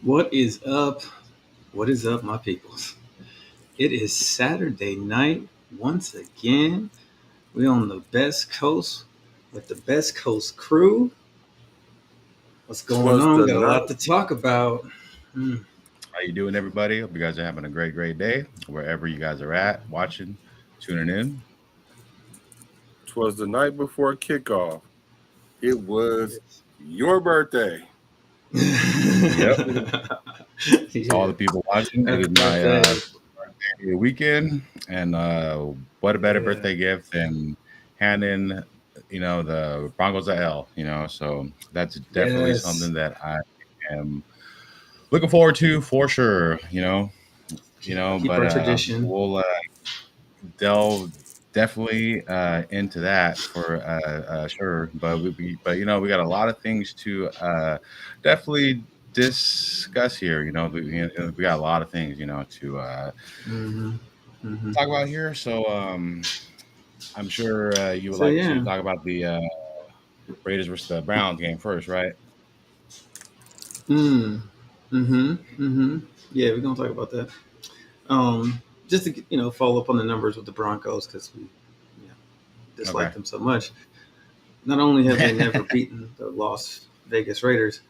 What is up? What is up, my peoples? It is Saturday night once again. We're on the best coast with the best coast crew. What's going Twas on? the Got a lot night. to talk about. How you doing, everybody? Hope you guys are having a great day wherever you guys are at, watching, tuning in. Twas the night before kickoff. It was your birthday. Yep. Yeah. All the people watching, it Happy is my birthday. birthday weekend, and what a better Yeah. birthday gift than handing, the Broncos a L. So that's definitely Yes. something that I am looking forward to for sure. Keep But our tradition. we'll delve definitely into that for sure. But we got a lot of things to definitely discuss here. We got a lot of things to Mm-hmm. Mm-hmm. talk about here. So I'm sure you would So like to yeah. talk about the Raiders versus the Browns game first, right? Mm. Mm-hmm. Mm-hmm. Yeah, we're gonna talk about that. Just to follow up on the numbers with the Broncos because we dislike Okay. them so much. Not only have they never beaten the Las Vegas Raiders,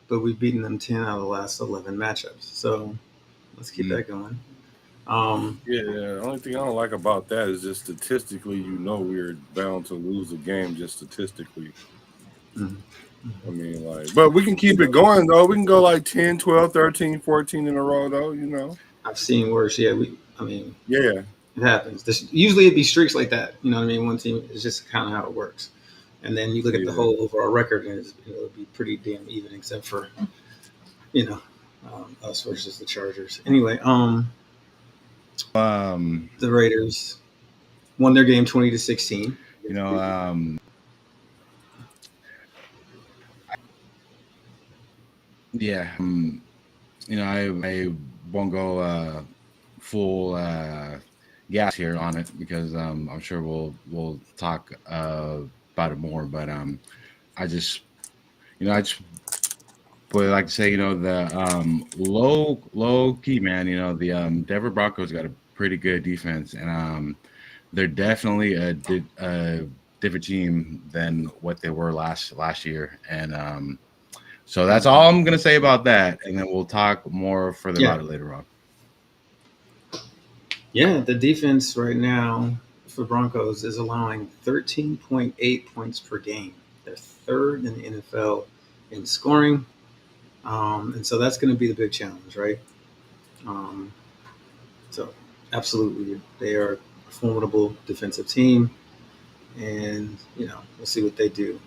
but we've beaten them 10 out of the last 11 matchups. So let's keep that going. Yeah, the only thing I don't like about that is just statistically, we're bound to lose a game just statistically. Mhm. I mean, but we can keep it going, though. We can go like 10, 12, 13, 14 in a row, though. I've seen worse. Yeah, Yeah. it happens. Usually it'd be streaks like that. You know what I mean? One team is just kind of how it works. And then you look at the Yeah. whole overall record, and it'll be pretty damn even, except for us versus the Chargers. Anyway, the Raiders won their game 20-16. You know, yeah. I won't go full gas here on it because I'm sure we'll talk about it more. But I just would like to say the low key, man. The Denver Broncos got a pretty good defense, and they're definitely a different team than what they were last year, and so that's all I'm gonna say about that, and then we'll talk more further Yeah. about it later on. Yeah, the defense right now for Broncos is allowing 13.8 points per game. They're third in the NFL in scoring. And so that's going to be the big challenge, right? Um, so, absolutely, they are a formidable defensive team. And, we'll see what they do.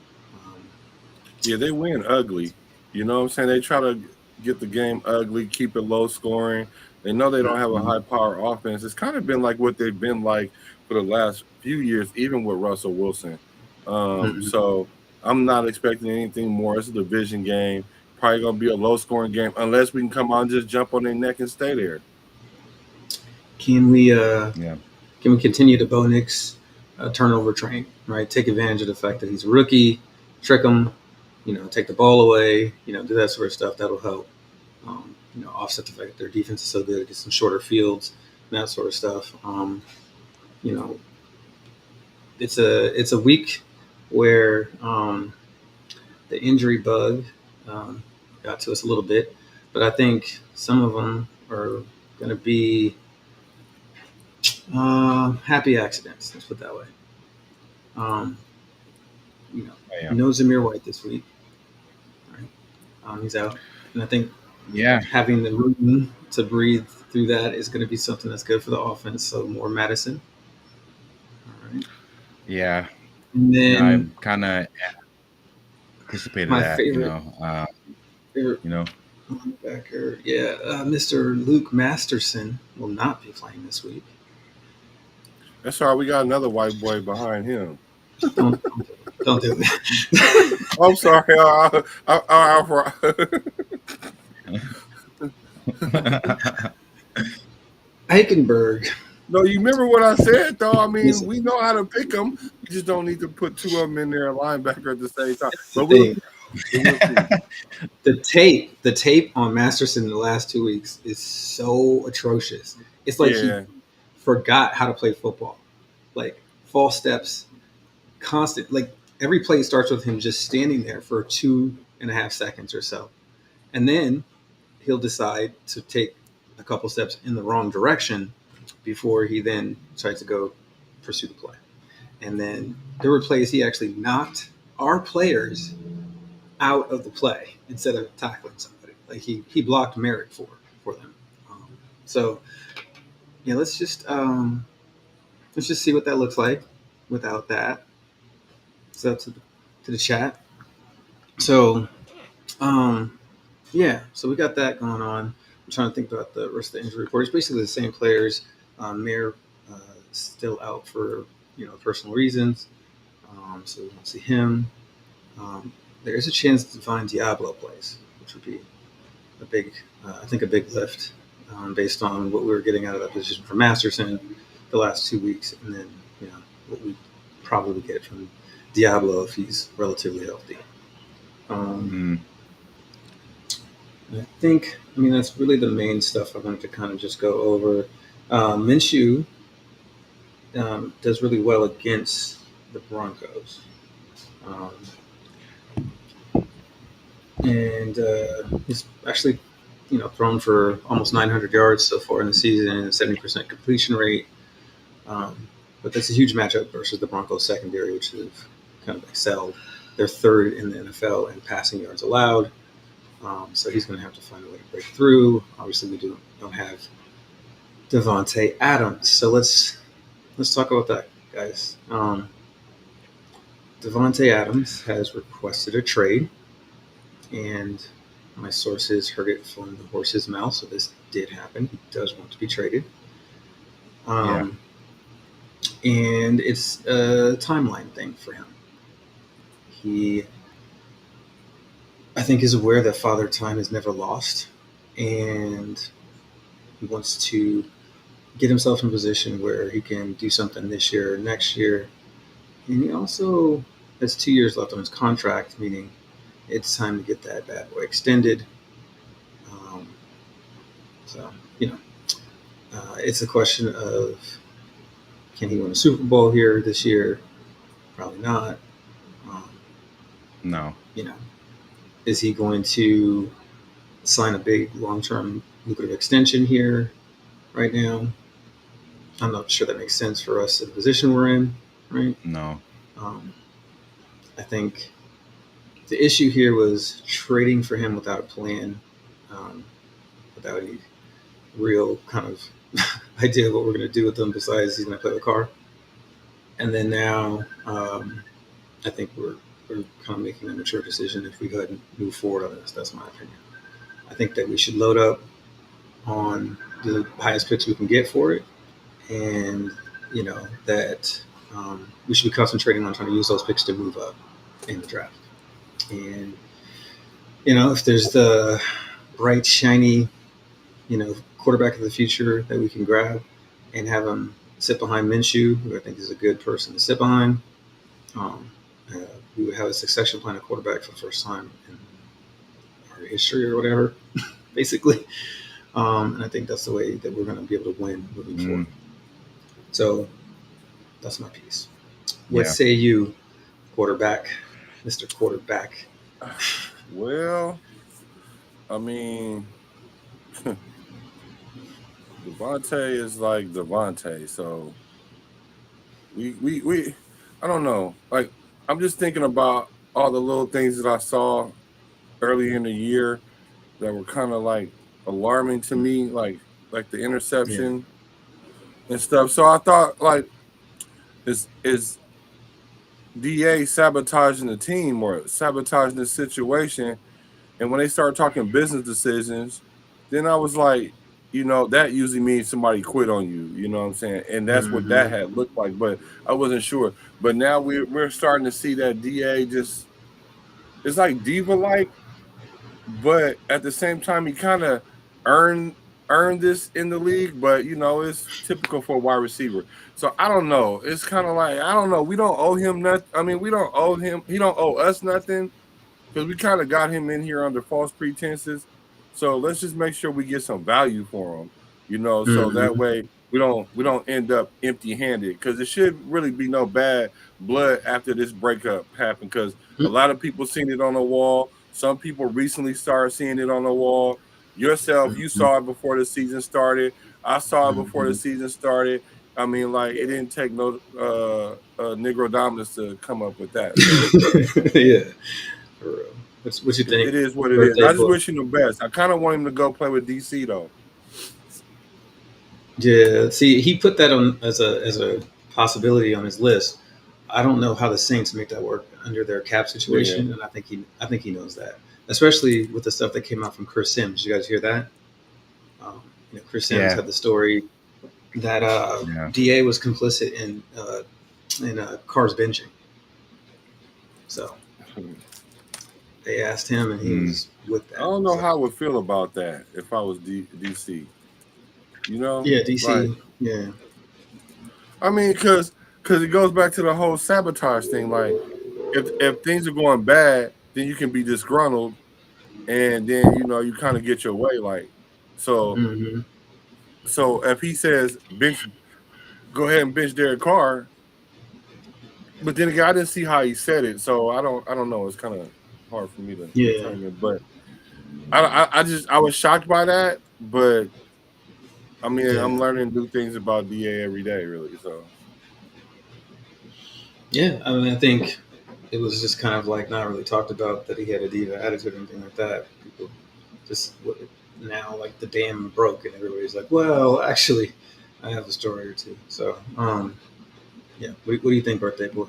Yeah, they win ugly. You know what I'm saying? They try to get the game ugly, keep it low scoring. They know they don't have a high power offense. It's kind of been like what they've been like for the last few years, even with Russell Wilson. So I'm not expecting anything more. It's a division game. Probably going to be a low scoring game unless we can come out and just jump on their neck and stay there. Can we Yeah. can we continue the Bo Nix turnover train, right? Take advantage of the fact that he's a rookie, trick him, take the ball away, do that sort of stuff. That'll help, offset the fact that their defense is so good, get some shorter fields, and that sort of stuff. It's a week where the injury bug got to us a little bit, but I think some of them are going to be happy accidents. Let's put it that way. No Zamir White this week. Right? He's out, and I think having the room to breathe through that is going to be something that's good for the offense. So more Madison. All right. Yeah. And then I kind of anticipated my that. favorite linebacker, Mr. Luke Masterson will not be playing this week. That's all right. We got another white boy behind him. Don't do it. I'm sorry. Eichenberg No, you remember what I said though. I mean, Listen, we know how to pick them. We just don't need to put two of them in there, a linebacker at the same time. that's the But we'll thing. see. We'll see. The tape on Masterson in the last 2 weeks is so atrocious. It's like he Yeah, forgot how to play football. Like false steps, constant. Like every play starts with him just standing there for 2.5 seconds or so, and then he'll decide to take a couple steps in the wrong direction before he then tries to go pursue the play. And then there were plays he actually knocked our players out of the play instead of tackling somebody. Like he blocked Merrick for them. So yeah, let's just see what that looks like without that. So to the chat. So yeah, so we got that going on. I'm trying to think about the rest of the injury report. It's basically the same players. Mayer still out for personal reasons, so we won't see him. There is a chance Divine Diablo plays, which would be a big, I think, a big lift based on what we were getting out of that position from Masterson the last 2 weeks, and then what we probably get from Diablo if he's relatively healthy. I mean, that's really the main stuff I wanted to kind of just go over. Minshew does really well against the Broncos. And he's actually, thrown for almost 900 yards so far in the season, 70% completion rate. But that's a huge matchup versus the Broncos secondary, which have kind of excelled. They're third in the NFL in passing yards allowed. So he's going to have to find a way to break through. Obviously, we don't have Davante Adams. So let's talk about that, guys. Davante Adams has requested a trade, and my sources heard it from the horse's mouth. So this did happen. He does want to be traded. And it's a timeline thing for him. He, I think, is aware that Father Time is never lost, and he wants to get himself in a position where he can do something this year or next year. And he also has 2 years left on his contract, meaning it's time to get that bad boy extended. So, it's a question of, can he win a Super Bowl here this year? Probably not. No. Is he going to sign a big long-term lucrative extension here right now? I'm not sure that makes sense for us in the position we're in, right? No. I think the issue here was trading for him without a plan, without any real kind of idea of what we're going to do with him besides he's going to play the car. And then now I think we're kind of making a mature decision if we go ahead and move forward on this. That's my opinion. I think that we should load up on the highest picks we can get for it, and that we should be concentrating on trying to use those picks to move up in the draft. And if there's the bright, shiny, quarterback of the future that we can grab and have him sit behind Minshew, who I think is a good person to sit behind, we would have a succession plan of quarterback for the first time in our history or whatever, basically. And I think that's the way that we're going to be able to win moving forward. So that's my piece. What say you, quarterback, Mr. Quarterback? Well, I mean, Davante is like Davante, so we I don't know. Like, I'm just thinking about all the little things that I saw early in the year that were kind of like alarming to me, like the interception and stuff. So I thought, like, is DA sabotaging the team or sabotaging the situation? And when they started talking business decisions, then I was like, that usually means somebody quit on you. You know what I'm saying? And that's what that had looked like. But I wasn't sure. But now we're starting to see that DA just, it's like diva-like, but at the same time, he kind of earned earned this in the league, but it's typical for a wide receiver. So I don't know. It's kind of like I don't know. We don't owe him nothing. I mean, we don't owe him. He don't owe us nothing because we kind of got him in here under false pretenses. So let's just make sure we get some value for him. So that Mhm. way we don't end up empty-handed because it should really be no bad blood after this breakup happened because a lot of people seen it on the wall. Some people recently started seeing it on the wall. Yourself, you Mhm. saw it before the season started. I saw it before the Mhm. season started. I mean, like it didn't take no Negro dominance to come up with that. So Yeah, for real. What you think, it is what it is. birthday I just boy? wish him the best. I kind of want him to go play with DC though. Yeah, see, he put that on as a possibility on his list. I don't know how the Saints make that work under their cap Yeah. situation, and I think he knows that, especially with the stuff that came out from Chris Sims. Did you guys hear that? Chris Sims Yeah, had the story that yeah. Da was complicit in cars benching. So they asked him, and he Mm. was with I that. don't know So how I would feel about that if I was DC. yeah, Like DC. Yeah, I mean, because it goes back to the whole sabotage thing. Like if things are going bad, then you can be disgruntled, and then you kind of get your way. Like so, hmm so if he says bench, go ahead and bench Derek Carr, but then again, I didn't see how he said it, so I don't know. It's kind of hard for me to yeah, determine, but I was shocked by that, but I mean I'm yeah, learning new things about Da every day, really. So yeah. I mean, I think it was just kind of like not really talked about that he had a diva attitude or anything like that. People just now like the dam broke, and everybody's like, well, actually, I have a story or two. So yeah. What do you think, birthday boy?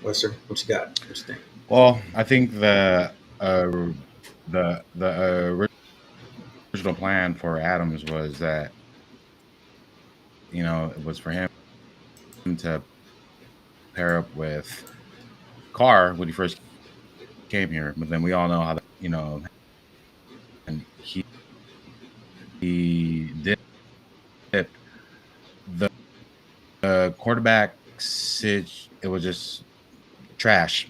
Wester, what you got? What you think? Well, I think the original plan for Adams was that it was for him to pair up with Carr when he first came here, but then we all know how and he dipped the quarterback sit. It was just trash,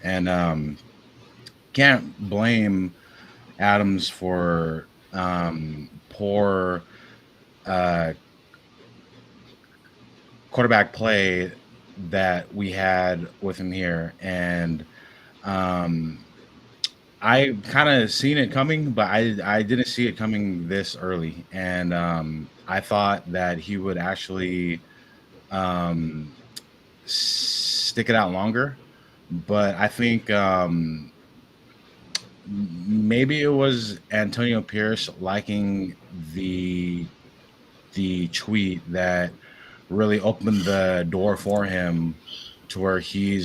and can't blame Adams for poor uh, quarterback play that we had with him here, and um, I kind of seen it coming, but I didn't see it coming this early, and I thought that he would actually um, stick it out longer, but I think maybe it was Antonio Pierce liking the tweet that really opened the door for him to where he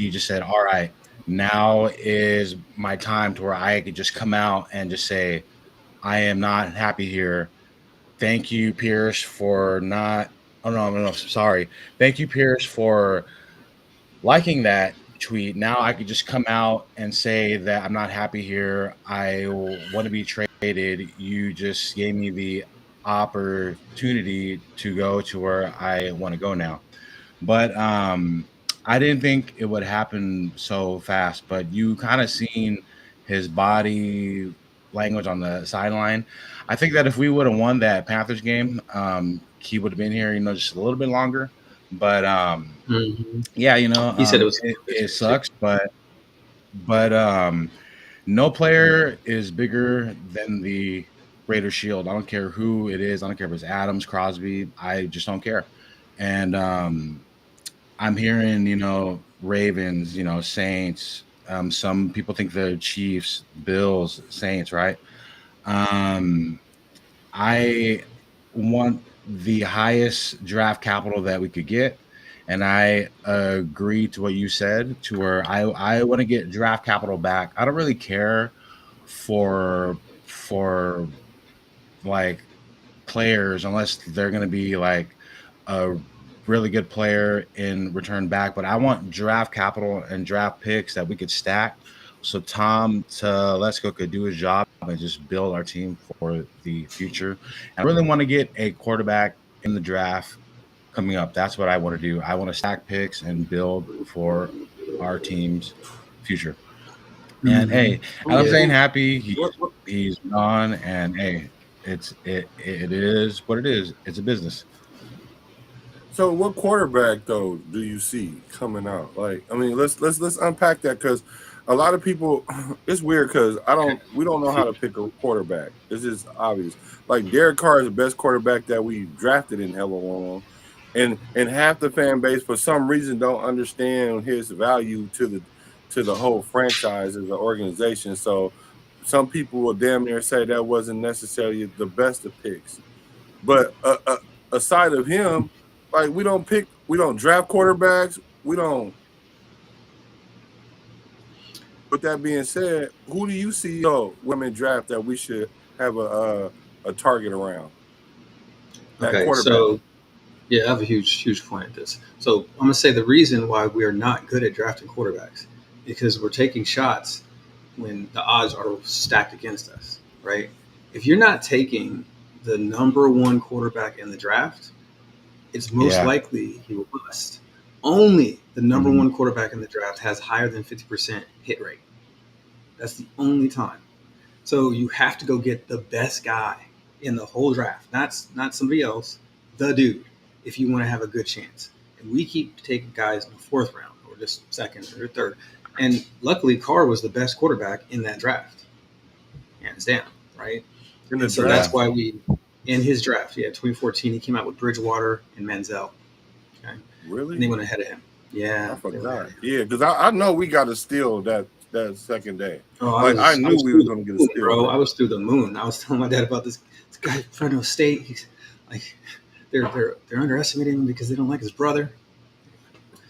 just said, "All right, now is my time to where I could just come out and just say I am not happy here. Thank you, Pierce, for not. Oh no, no, no, sorry. Thank you, Pierce, for liking that tweet. Now I could just come out and say that I'm not happy here. I want to be traded. You just gave me the opportunity to go to where I want to go now. But I didn't think it would happen so fast. But you kind of seen his body language on the sideline. I think that if we would have won that Panthers game, he would have been here, just a little bit longer. But Mm-hmm. yeah, He said it was it competition too. sucks, but no player is bigger than the Raider Shield. I don't care who it is. I don't care if it's Adams, Crosby. I just don't care. And I'm hearing, Ravens, Saints. Some people think they're Chiefs, Bills, Saints, right? Um, I want the highest draft capital that we could get. And I agree to what you said, to where I want to get draft capital back. I don't really care for like players unless they're going to be like a really good player in return back. But I want draft capital and draft picks that we could stack Tom Telesco could do his job and just build our team for the future. I really want to get a quarterback in the draft coming up. That's what I want to do. I want to stack picks and build for our team's future. And hey, I'm saying happy he's gone. And hey, it is what it is. It's a business. So, what quarterback though do you see coming out? Like, I mean, let's unpack that because a lot of people, it's weird because we don't know how to pick a quarterback. It's just obvious. Like Derek Carr is the best quarterback that we drafted in hella long, and half the fan base for some reason don't understand his value to the whole franchise as an organization. So, some people will damn near say that wasn't necessarily the best of picks, but aside of him. Like we don't draft quarterbacks. We don't. With that being said, who do you see women draft that we should have a target around? Okay, so yeah, I have a huge point at this. So I'm gonna say the reason why we are not good at drafting quarterbacks because we're taking shots when the odds are stacked against us, right? If you're not taking the number one quarterback in the draft, it's most likely he will bust. Only the number one quarterback in the draft has higher than 50% hit rate. That's the only time. So you have to go get the best guy in the whole draft, not somebody else, the dude, if you want to have a good chance. And we keep taking guys in the fourth round or just second or third. And luckily, Carr was the best quarterback in that draft, hands down, right? So that's why in his draft, 2014, he came out with Bridgewater and Manziel. Okay. Really? And they went ahead of him. Yeah. I forgot. Yeah, because I know we got a steal that second day. Oh, I knew we were going to get a steal. Bro, I was through the moon. I was telling my dad about this guy from Fresno State. He's like, they're underestimating him because they don't like his brother.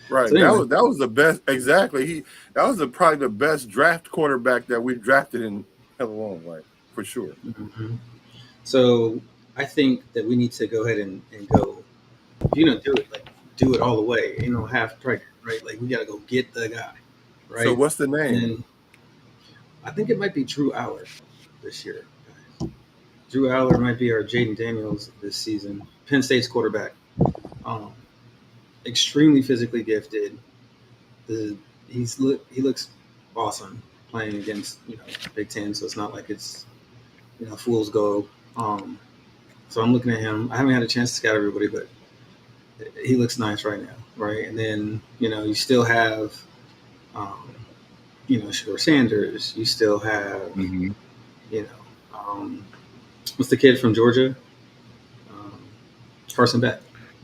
Right. So anyway, that was the best. Exactly. That was probably the best draft quarterback that we drafted in hella long, like for sure. Mm-hmm. So I think that we need to go ahead and go, do it all the way. Half pregnant, right? Like we got to go get the guy, right? So what's the name? And I think it might be Drew Aller this year. Drew Aller might be our Jaden Daniels this season. Penn State's quarterback, extremely physically gifted. He looks awesome playing against Big Ten, so it's not like it's fool's gold. So I'm looking at him. I haven't had a chance to scout everybody, but he looks nice right now, right? And then you still have Shedeur Sanders. You still have what's the kid from Georgia? Carson Beck,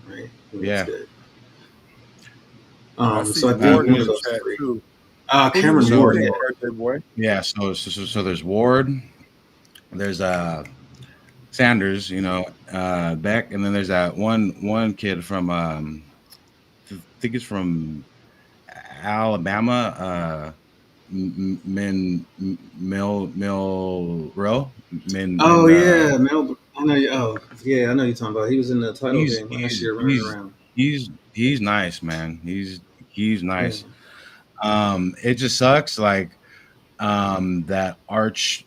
right? Yeah. Good. So I think Cameron Ward. Yeah. So there's Ward. There's Sanders, Beck, and then there's that one kid from I think it's from Alabama, Milrow. Mel. I know you. Oh, yeah, I know you're talking about. He was in the title game last year running around. He's nice, man. He's nice. Yeah. It just sucks, like that Arch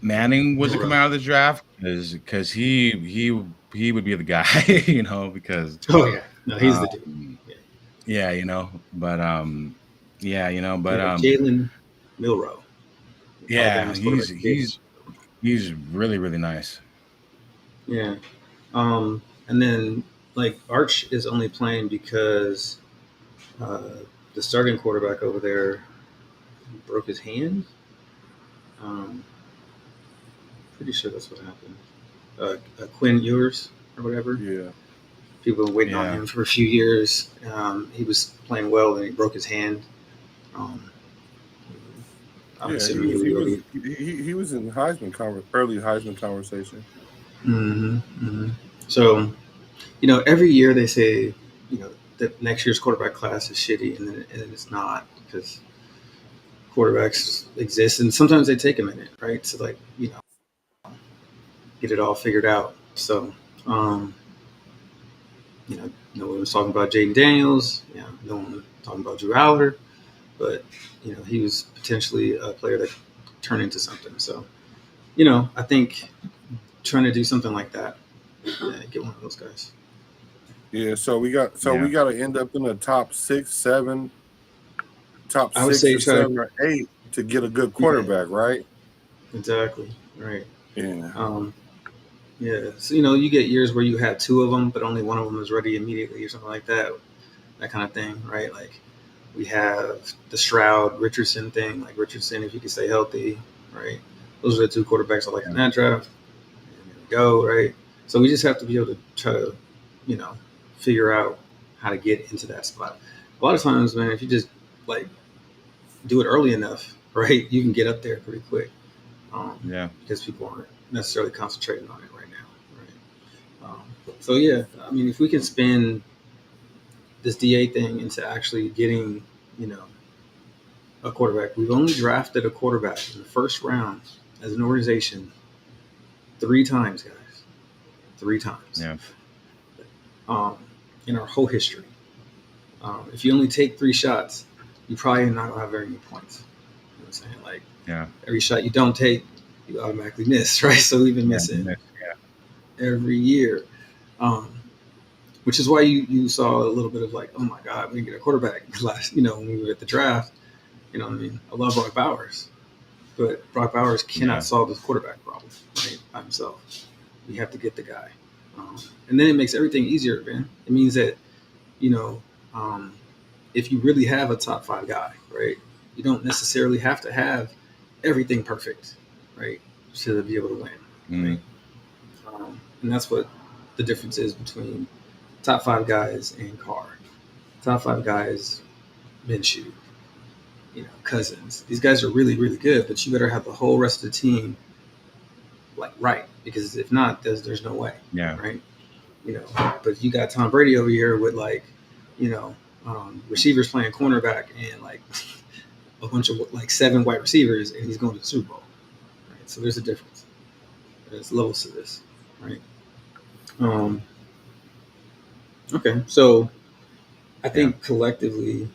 Manning wasn't coming out of the draft because he would be the guy, because no, he's the dude. But Jalen Milrow. Yeah, he's really, really nice. Yeah. And then like Arch is only playing because the starting quarterback over there broke his hand. Pretty sure that's what happened. Quinn Ewers or whatever. Yeah. People have been waiting on him for a few years. He was playing well and he broke his hand. He was in early Heisman conversation. Mm-hmm, mm-hmm. So, every year they say, that next year's quarterback class is shitty, and then it's not because quarterbacks exist, and sometimes they take a minute, right? So, like, get it all figured out. So, no one was talking about Jaden Daniels. No one was talking about Drew Aller. but he was potentially a player that turned into something. So I think trying to do something like that, get one of those guys. Yeah, so we got to end up in the top 6, 7, top I would 6 say or 7 or 8 to get a good quarterback, right? Exactly. Right. Yeah. Yeah. So you get years where you have 2 of them, but only one of them is ready immediately or something like that. That kind of thing, right? Like we have the Stroud Richardson thing. Like Richardson, if he can stay healthy, right? Those are the 2 quarterbacks I like in that draft. And there we go, right? So we just have to be able to try to, figure out how to get into that spot. A lot of times, man, if you just like do it early enough, right, you can get up there pretty quick. Because people aren't necessarily concentrating on it right now, right? So yeah, I mean, if we can spin this DA thing into actually getting, a quarterback. We've only drafted a quarterback in the first round as an organization 3 times, guys. 3 times. Yeah. In our whole history. If you only take 3 shots, you probably not gonna have very many points. You know what I'm saying? Like, every shot you don't take, you automatically miss, right? So we've been missing every year. Which is why you saw a little bit of like, oh my God, we didn't get a quarterback last, when we were at the draft. You know what I mean? I love Brock Bowers, but Brock Bowers cannot solve this quarterback problem, right, by himself. We have to get the guy. And then it makes everything easier, man. It means that, if you really have a top 5 guy, right, you don't necessarily have to have everything perfect, right, to be able to win, right? And that's what the difference is between top 5 guys and Carr. Top 5 guys, Minshew, Cousins. These guys are really, really good, but you better have the whole rest of the team right, because if not, there's no way, right? But you got Tom Brady over here with receivers playing cornerback and like a bunch of 7 wide receivers, and he's going to the Super Bowl, right? So there's a difference. There's levels to this, right? Okay, so I think collectively,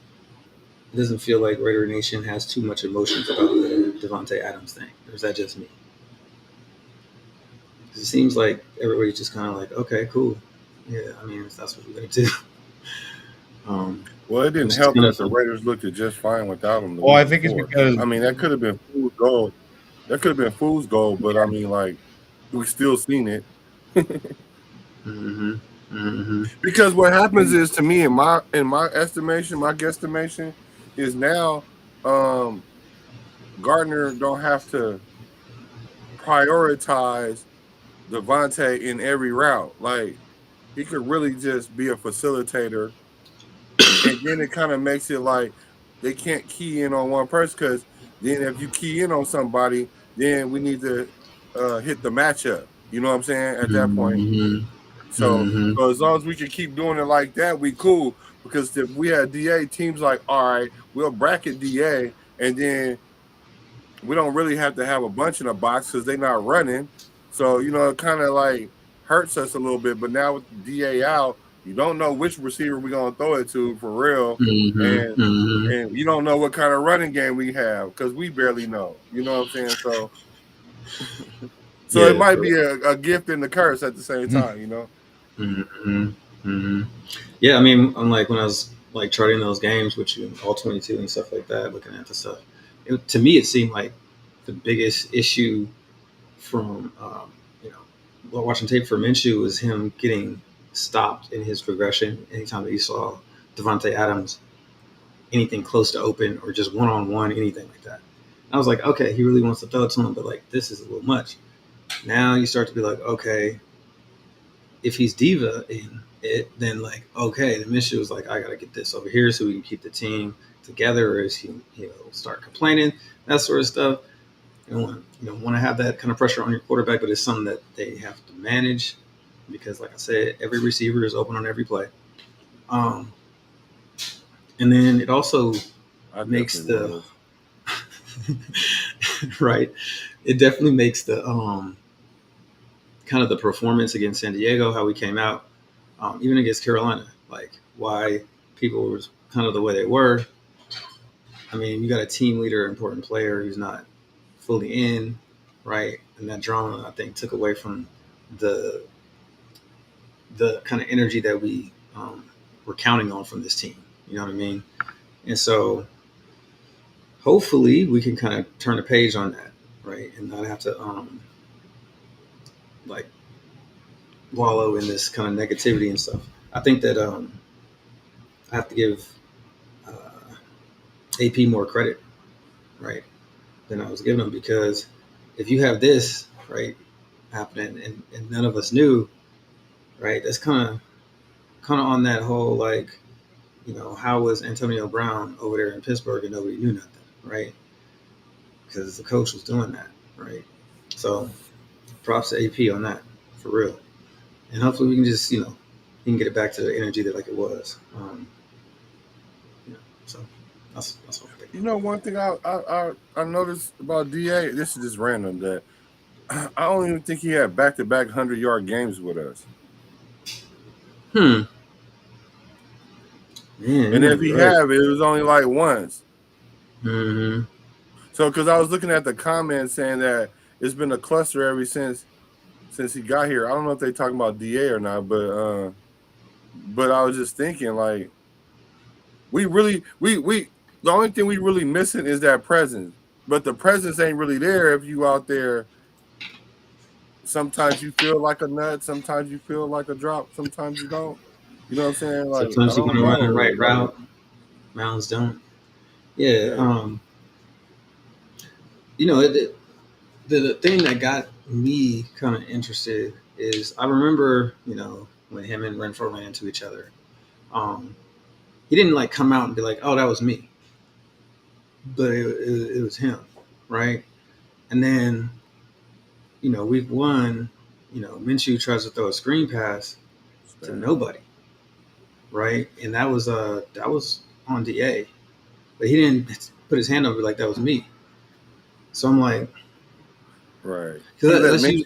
it doesn't feel like Raider Nation has too much emotions about the Davante Adams thing. Or is that just me? Because it seems like everybody's just kind of like, okay, cool. Yeah, I mean, if that's what we're going to do. Well, it didn't help that the Raiders looked just fine without him. Well, I think it's because that could have been fool's gold. That could have been fool's gold, but I mean, like, we still seen it. Because what happens is, to me, in my estimation, my guesstimation is now, Gardner don't have to prioritize Davante in every route. Like, he could really just be a facilitator. And then it kind of makes it like they can't key in on one person, because then if you key in on somebody, then we need to hit the matchup. You know what I'm saying? At that point. So as long as we can keep doing it like that, we cool. Because if we had DA, teams like, all right, we'll bracket DA, and then we don't really have to have a bunch in a box because they're not running. So, it kind of like hurts us a little bit. But now with DA out, you don't know which receiver we're going to throw it to for real. And you don't know what kind of running game we have because we barely know. You know what I'm saying? So it might be a gift and a curse at the same time, Yeah, I mean, unlike when I was like charting those games with you, all 22 and stuff like that, looking at the stuff, to me, it seemed like the biggest issue from, watching tape for Minshew was him getting stopped in his progression anytime that he saw Davante Adams anything close to open or just one-on-one, anything like that. And I was like, okay, he really wants to throw it to him, but like, this is a little much. Now you start to be like, okay, if he's diva in it, then like, okay, the Minshew was like, I got to get this over here so we can keep the team together, or is he'll start complaining, that sort of stuff. You don't want to have that kind of pressure on your quarterback, but it's something that they have to manage because, like I said, every receiver is open on every play. And then it also makes the right. It definitely makes the kind of the performance against San Diego, how we came out, even against Carolina, like why people were kind of the way they were. I mean, you got a team leader, important player who's not fully in, right? And that drama, I think, took away from the kind of energy that we were counting on from this team. You know what I mean? And so hopefully we can kind of turn a page on that, right? And not have to like wallow in this kind of negativity and stuff. I think that I have to give AP more credit, right, than I was giving him, because if you have this, right, happening and none of us knew, right, that's kind of on that whole, like, you know, how was Antonio Brown over there in Pittsburgh and nobody knew nothing, right? Because the coach was doing that, right? So props to AP on that, for real. And hopefully we can just, you know, he can get it back to the energy that like it was. So that's what I think. You know, one thing I noticed about DA, this is just random, that I don't even think he had back-to-back 100-yard games with us. Man, and if he have, it was only like once. Mm-hmm. So, because I was looking at the comments saying that it's been a cluster ever since he got here. I don't know if they talking about DA or not, but I was just thinking, like, we the only thing we really missing is that presence. But the presence ain't really there if you out there. Sometimes you feel like a nut, sometimes you feel like a drop, sometimes you don't. You know what I'm saying? Like, sometimes you're gonna run the right route, like, mounds don't. Yeah. You know, the thing that got me kind of interested is I remember, you know, when him and Renfro ran into each other. He didn't like come out and be like, "Oh, that was me," but it was him, right? And then, you know, week one, you know, Minshew tries to throw a screen pass to nobody, right? And that was on DA, but he didn't put his hand over like that was me. So I'm like, right? That's you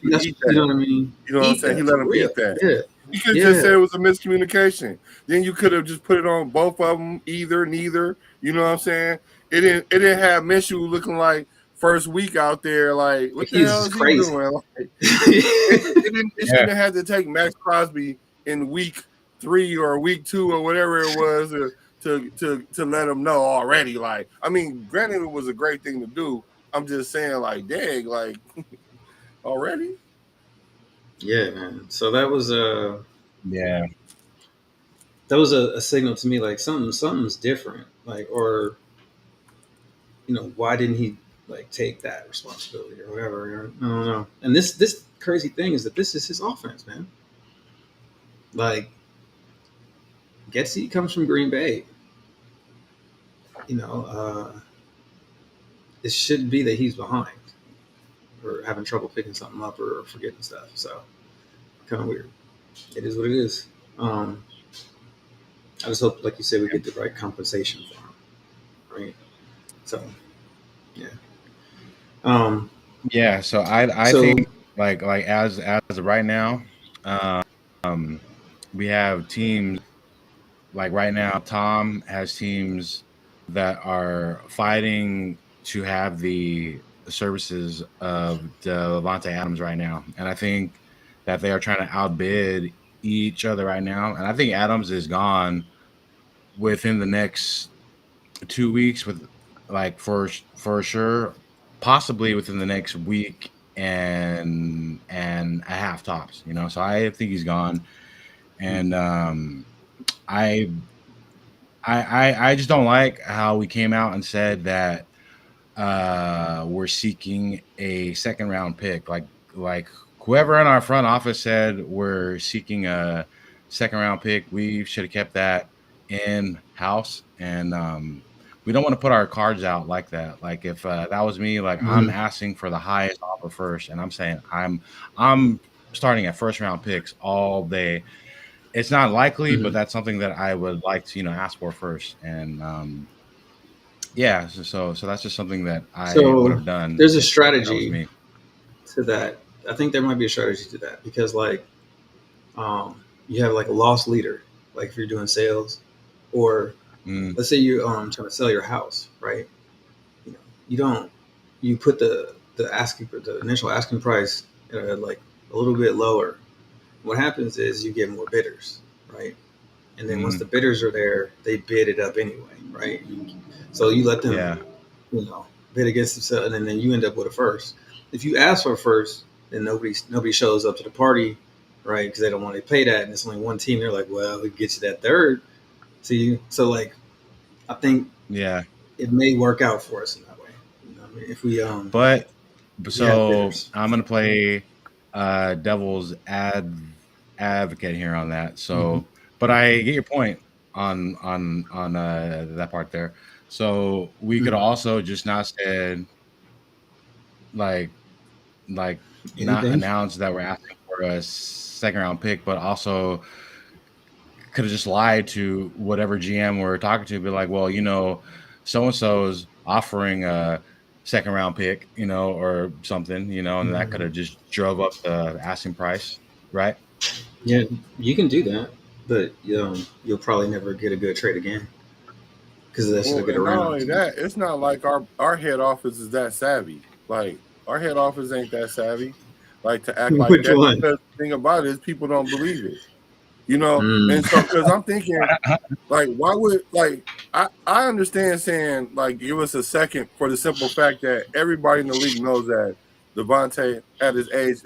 know what I mean? You know what I'm saying? He let him eat that. Yeah. You could have just said it was a miscommunication. Then you could have just put it on both of them, neither. You know what I'm saying? It didn't have Minshew looking like first week out there, like, what the hell is he doing? Like, it shouldn't have had to take Maxx Crosby in week 3 or week 2 or whatever it was to let him know already. Like, I mean, granted, it was a great thing to do. I'm just saying, like, dang, like, already. Yeah, man. So that was a signal to me, like something's different, like, or, you know, why didn't he like take that responsibility or whatever? I don't know. And this crazy thing is that this is his offense, man. Like, Getsy comes from Green Bay. You know, it shouldn't be that he's behind or having trouble picking something up or forgetting stuff. So kind of weird. It is what it is. I just hope, like you said, we get the right compensation for him, right? So, yeah. Yeah. So I think like as of right now, we have teams like right now. Tom has teams that are fighting to have the services of Davante Adams right now, and I think that they are trying to outbid each other right now. And I think Adams is gone within the next 2 weeks, with like for sure, possibly within the next week and a half tops. You know, so I think he's gone, and I just don't like how we came out and said that we're seeking a second round pick. Like whoever in our front office said we're seeking a second round pick, we should have kept that in house. And we don't want to put our cards out like that. Like if that was me, like I'm asking for the highest offer first, and I'm saying I'm starting at first round picks all day. It's not likely, but that's something that I would like to, ask for first. And yeah, so that's just something that I would have done. There's a strategy to that. I think there might be a strategy to that because, like, you have like a lost leader, like if you're doing sales, or let's say you're trying to sell your house, right? you put the initial asking price like a little bit lower. What happens is you get more bidders, right? And then once the bidders are there, they bid it up anyway, right? So you let them, Yeah. bid against themselves, and then you end up with a first. If you ask for a first, then nobody shows up to the party, right? Because they don't want to pay that, and it's only one team. They're like, well, we get you that third. See, so like, I think Yeah. it may work out for us in that way. I mean, if we But have so bidders. I'm gonna play devil's advocate here on that. So, but I get your point on that part there. So we could also just not said like like not Anything. announce that we're asking for a second round pick, but also could have just lied to whatever GM we're talking to, be like, well, so and so's offering a second round pick, or something, and that could have just drove up the asking price, right? Yeah, you can do that, but you'll probably never get a good trade again because that's Well, gonna get and not around. only that, it's not like our head office is that savvy. Like our head office ain't that savvy, like to act like Which that. one? Because the thing about it is people don't believe it, And Mm. so, because I'm thinking, like, why would I understand saying like give us a second for the simple fact that everybody in the league knows that Davante at his age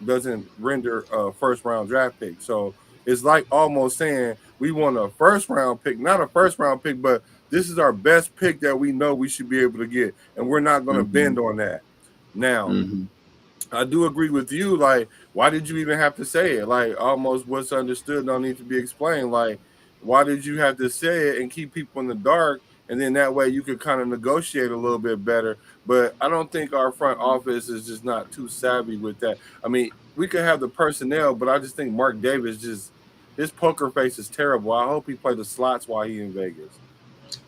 doesn't render a first round draft pick. So it's like almost saying we want a first round pick, not a first round pick, but this is our best pick that we know we should be able to get, and we're not going to bend on that. Now, I do agree with you. Like, why did you even have to say it? Like, almost what's understood don't need to be explained. Like, why did you have to say it and keep people in the dark? And then that way you could kind of negotiate a little bit better. But I don't think our front office is just not too savvy with that. I mean, we could have the personnel, but I just think Mark Davis his poker face is terrible. I hope he played the slots while he in Vegas.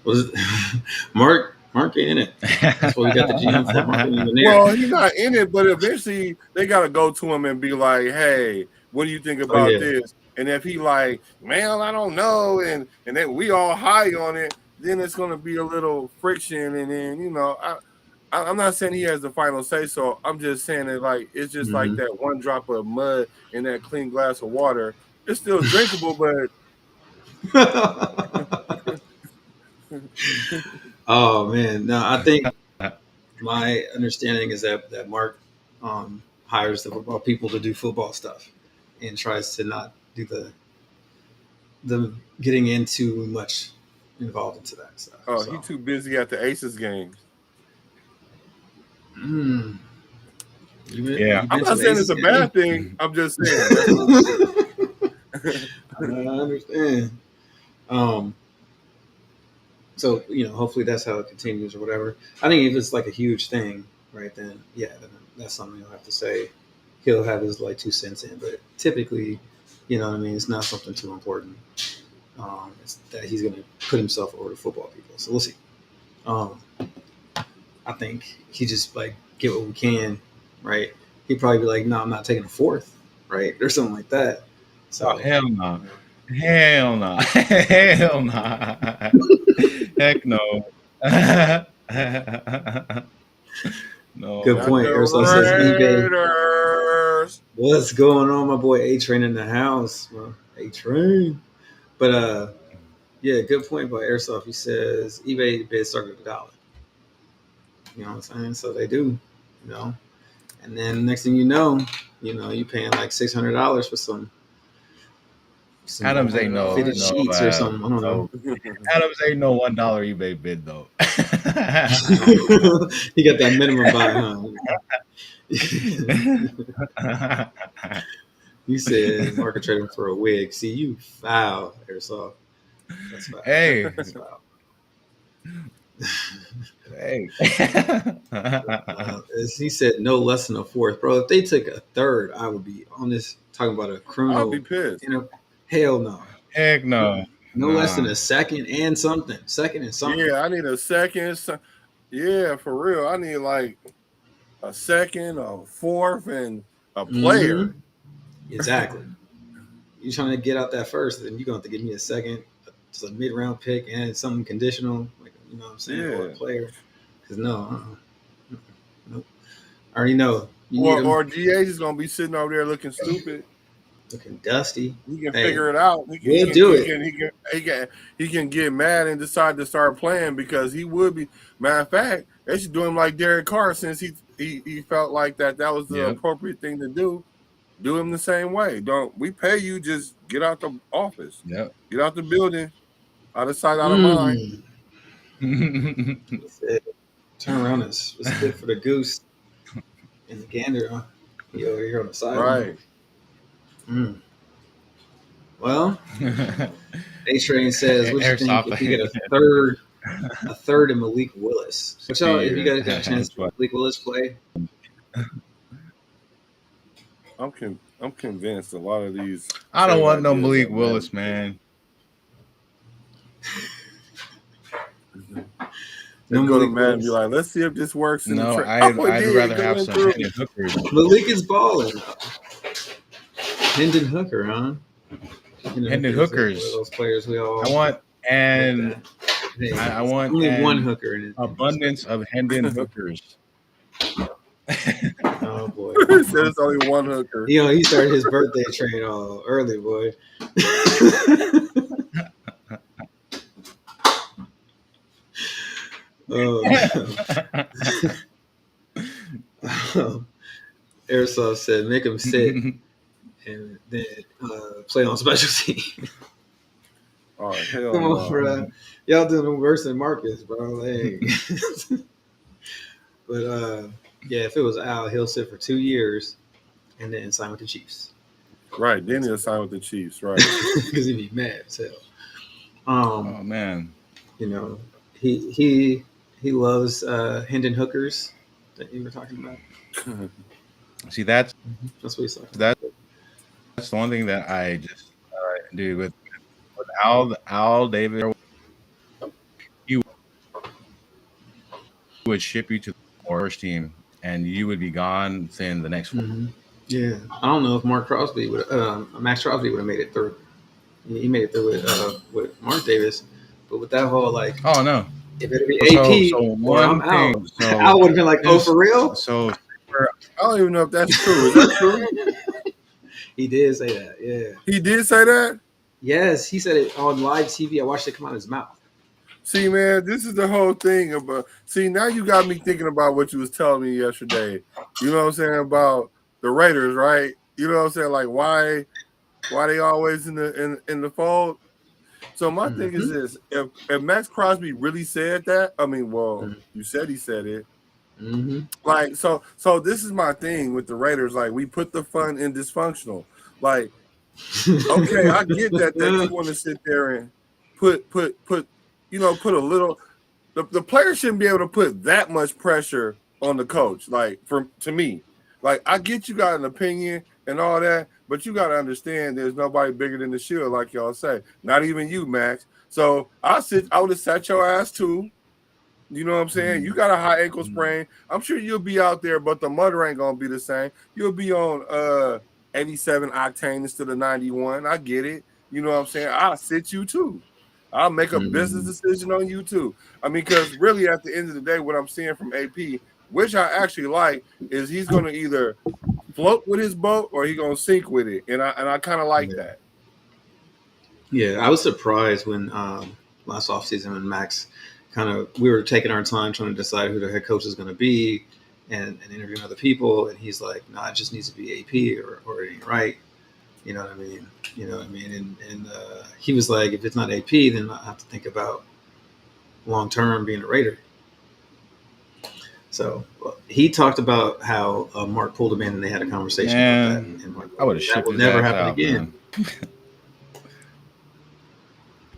Was Mark ain't in it? That's what we got the GM for. Mark ain't even there. Well, he's not in it, but eventually they got to go to him and be like, "Hey, what do you think Oh about yeah. this?" And if he like, "Man, I don't know," and then we all high on it, then it's going to be a little friction, and then I'm not saying he has the final say, so I'm just saying that like it's just like that one drop of mud in that clean glass of water. It's still drinkable, but Oh man, no, I think my understanding is that Mark hires the football people to do football stuff and tries to not do the getting into much involved into that stuff. oh, he So, too busy at the Aces games. mm, Yeah. you I'm been to not the saying it's Aces a bad game? thing. I'm just saying that's I understand. Um, so hopefully that's how it continues or whatever. I think if it's like a huge thing, right? Then then that's something he'll have to say. He'll have his like 2 cents in, but typically, what I mean, it's not something too important. It's that he's going to put himself over the football people. So we'll see. Um, I think he just like get what we can, right? He'd probably be like, "No, I'm not taking a fourth, right?" Or something like that. Oh, So hell no. Hell no. Hell no. Heck no. good not No. the point. Aerosol says eBay. Raiders. What's going on, my boy A Train in the house? Well, A Train. But yeah, good point by Airsoft. He says eBay bid started at $1. You know what I'm saying? So they do, you know. And then next thing you paying like $600 for some Adams ain't fitted sheets or something. I don't know. Adams ain't no $1 eBay bid though. He got that minimum buy, huh? You said market trading for a wig. See, you foul, Airsoft. That's foul. Hey, That's foul. hey. As he said, no less than a fourth, bro. If they took a third, I would be on this talking about a I'll be criminal. pissed. Hell no. Heck no. No less than a second and something. Second and something. Yeah, I need a second. Yeah, for real. I need like a second, a fourth, and a player. Mm-hmm. Exactly. You're trying to get out that first, then you're going to have to give me a second, just a mid-round pick and something conditional, like you know what I'm saying, or a player. Because nope. I already know. You need him Or GH is gonna be sitting over there looking stupid. looking dusty. He can Hey, figure it out. we'll do it. He can get mad and decide to start playing because he would be. Matter of fact, they should do him like Derek Carr since he felt like that was the appropriate thing to do. Do him the same way. Don't we pay you? Just get out the office. Yep. Get out the building. Out of sight, out of mind. Turn around and spit for the goose and the gander. You over here on the side. Right. Well, A-Train says, what do you think if you get a third of Malik Willis? Which y'all, if you guys got a chance to Malik Willis play? I'm convinced a lot of these. I don't want no Malik Willis, man. No, go to Matt and be like, let's see if this works. No, I'd rather have some Hendon Hookers. Malik is balling. Hendon Hooker, huh? Hendon Hookers. Those players we all. I want only one hooker in it. Abundance of Hendon Hookers. Oh boy! There's only one hooker. He started his birthday train all early, boy. Airsoft said, "Make him sit and then play on special team." Oh hell! Come on, bro. Y'all doing worse than Marcus, bro. Hey. But yeah, if it was Al, he'll sit for 2 years and then sign with the Chiefs. Right, then he'll sign with the Chiefs, right? Because he'd be mad as hell. Oh man, he loves Hendon Hookers that you were talking about. See, that's what he's talking about. That's the one thing that I just do with Al Davis. He would ship you to the first team, and you would be gone saying the next one. Mm-hmm. Yeah, I don't know if Maxx Crosby would have made it through. He made it through with Mark Davis, but with that whole oh no, it better be AP or I'm out. I would have been like, oh, for real? So I don't even know if that's true. Is that true? He did say that. Yeah, he did say that. Yes, he said it on live TV. I watched it come out of his mouth. See, man, this is the whole thing about. See, now you got me thinking about what you was telling me yesterday. You know what I'm saying about the Raiders, right? You know what I'm saying, like why they always in the fold. So my thing is this: if Maxx Crosby really said that, I mean, well, you said he said it. Mm-hmm. Like so this is my thing with the Raiders. Like we put the fun in dysfunctional. Like, okay, I get that you want to sit there and put a little. The player shouldn't be able to put that much pressure on the coach. Like to me, like I get you got an opinion and all that, but you got to understand there's nobody bigger than the shield, like y'all say. Not even you, Max. So I would have sat your ass too. You know what I'm saying? You got a high ankle sprain. I'm sure you'll be out there, but the motor ain't gonna be the same. You'll be on 87 octane instead of 91. I get it. You know what I'm saying? I'll sit you too. I'll make a business decision on you too. I mean, because really at the end of the day, what I'm seeing from AP, which I actually like, is he's gonna either float with his boat or he's gonna sink with it. And I kind of like that. Yeah, I was surprised when last offseason when Max we were taking our time trying to decide who the head coach is going to be and interviewing other people. And he's like, no, it just needs to be AP or it ain't right. You know what I mean? And he was like, if it's not AP, then I have to think about long-term being a Raider. So he talked about how Mark pulled him in and they had a conversation about that. And Mark, I would have shipped that will never happen out, again.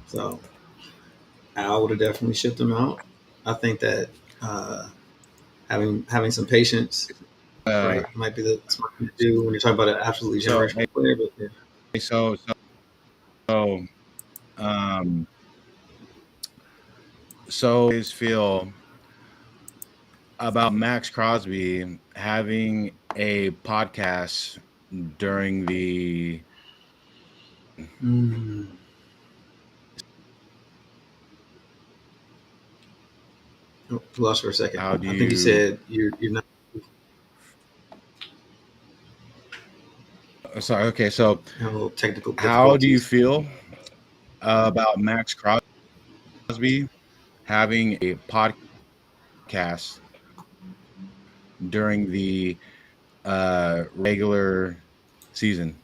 So I would have definitely shipped him out. I think that having some patience might be the smart thing to do when you're talking about an absolutely generational player. But yeah. So I feel about Maxx Crosby having a podcast during the lost for a second. How do I think you said you're not. Sorry. Okay. So, A little technical how do you difficulties. feel about Maxx Crosby having a podcast during the regular season?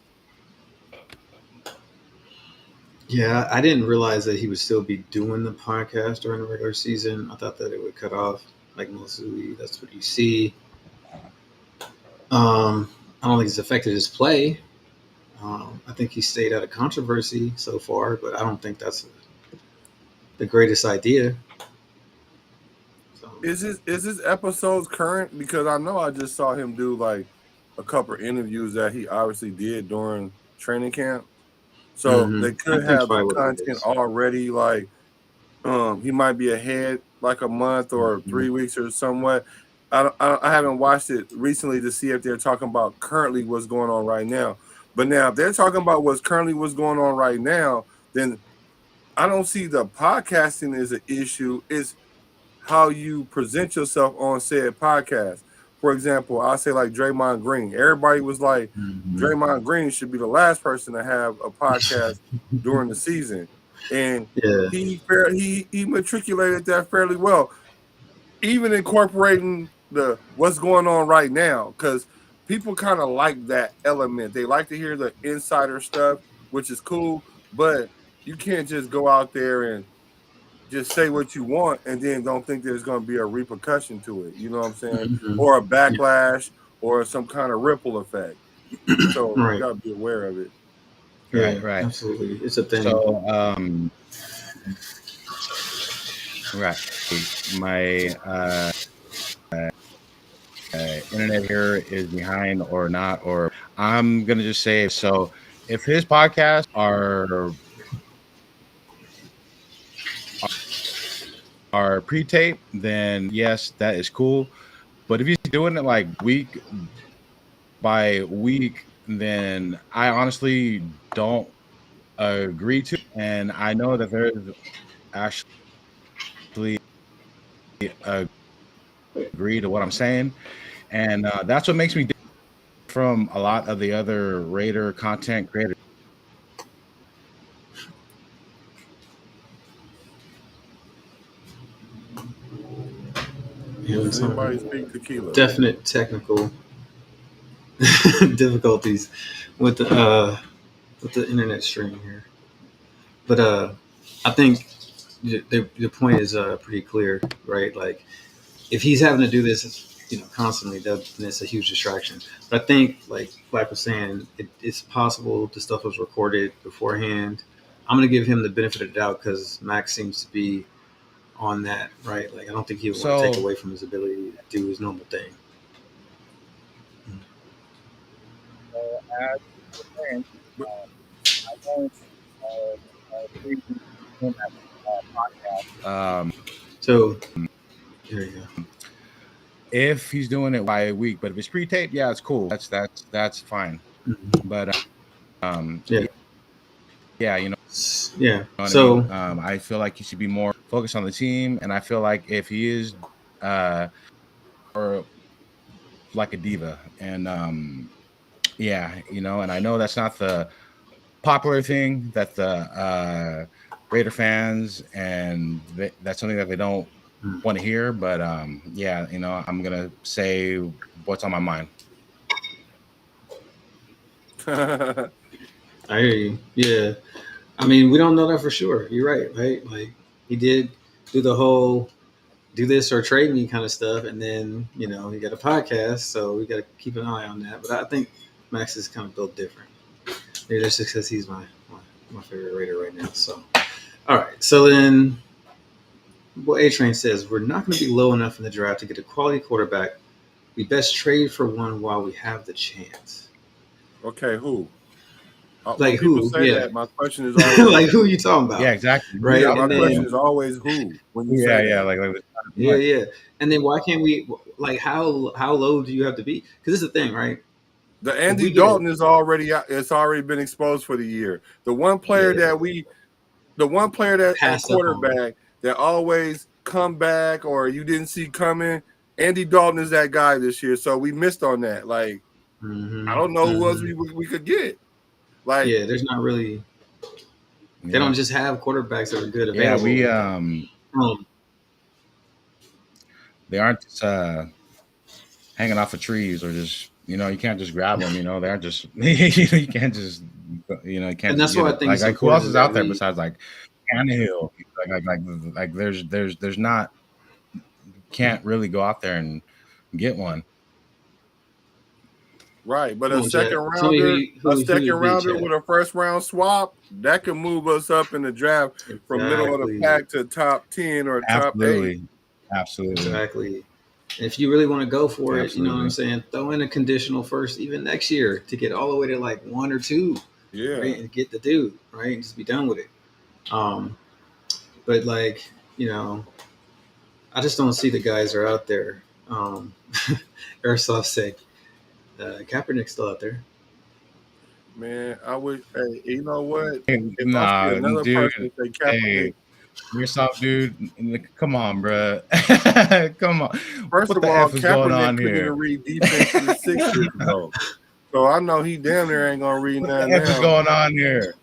Yeah, I didn't realize that he would still be doing the podcast during the regular season. I thought that it would cut off, like mostly that's what you see. I don't think it's affected his play. I think he stayed out of controversy so far, but I don't think that's the greatest idea. So, Is his episodes current? Because I know I just saw him do like a couple of interviews that he obviously did during training camp. So they I could think have the probably what it content is. already. Like he might be ahead like a month or 3 weeks or somewhat. I haven't watched it recently to see if they're talking about currently what's going on right now. But now if they're talking about what's going on right now, then I don't see the podcasting as an issue. It's how you present yourself on said podcast. For example, I say like Draymond Green. Everybody was like, Draymond Green should be the last person to have a podcast during the season, and Yeah. he matriculated that fairly well, even incorporating the what's going on right now, because people kind of like that element. They like to hear the insider stuff, which is cool, but you can't just go out there and just say what you want and then don't think there's going to be a repercussion to it. You know what I'm saying? Or a backlash or some kind of ripple effect. So Right. you got to be aware of it. Yeah, Right. Absolutely. It's a thing. So, right. My internet here is behind or not, or I'm going to just say, so if his podcasts are pre-taped, then yes, that is cool. But if he's doing it like week by week, then I honestly don't agree to. And I know that there's actually agree to what I'm saying, and that's what makes me different from a lot of the other Raider content creators. Does anybody speak tequila? Definite technical difficulties with the internet stream here, but I think the point is pretty clear, right? Like if he's having to do this, constantly, then it's a huge distraction. But I think, like Black was saying, it's possible the stuff was recorded beforehand. I'm going to give him the benefit of the doubt because Max seems to be on that, right? Like I don't think he would want to take away from his ability to do his normal thing. So there you go. If he's doing it by a week, but if it's pre-taped, yeah, it's cool. That's fine. But yeah, Yeah. So I feel like he should be more focused on the team, and I feel like if he is or like a diva, and and I know that's not the popular thing that the Raider fans, and that's something that they don't want to hear, but I'm gonna say what's on my mind. I hear you. Yeah, I mean, we don't know that for sure. You're right? Like he did do the whole do this or trade me kind of stuff, and then he got a podcast, so we got to keep an eye on that. But I think Max is kind of built different. Maybe that's just because he's my favorite Raider right now. So, all right. So then, what A-Train says, we're not going to be low enough in the draft to get a quality quarterback. We best trade for one while we have the chance. Okay, who? Like who? Say Yeah. that, my question is always like who are you talking about? Yeah, exactly. Right. Yeah, my question is always who. When you say that. Yeah. And then why can't we? Like how low do you have to be? Because this is the thing, right? The Andy Dalton is already out. It's already been exposed for the year. The one player that at quarterback that always comeback or you didn't see coming, Andy Dalton is that guy this year. So we missed on that. Like, I don't know who else we could get. Like, yeah, there's not really. They don't just have quarterbacks that are good available. Yeah, they aren't just hanging off of trees or just you can't just grab them. They aren't just you can't just you can't. And that's what I think. Like who else is out there besides like Tannehill? Like there's not. Can't really go out there and get one. Right, but a second rounder with a first round swap that can move us up in the draft from middle of the pack to top 10 or top 8. Absolutely, exactly. And if you really want to go for it, you know what I'm saying, throw in a conditional first even next year to get all the way to like 1 or 2. Yeah, right? And get the dude right and just be done with it. But like I just don't see the guys are out there. Airsoft say Kaepernick's still out there. Man, I would. Hey, you know what? Another person say Kaepernick. Airsoft dude, come on, bro. Come on. First of all, Kaepernick couldn't even read defense 6 years ago. So I know he damn near ain't gonna read nothing. What's going on here?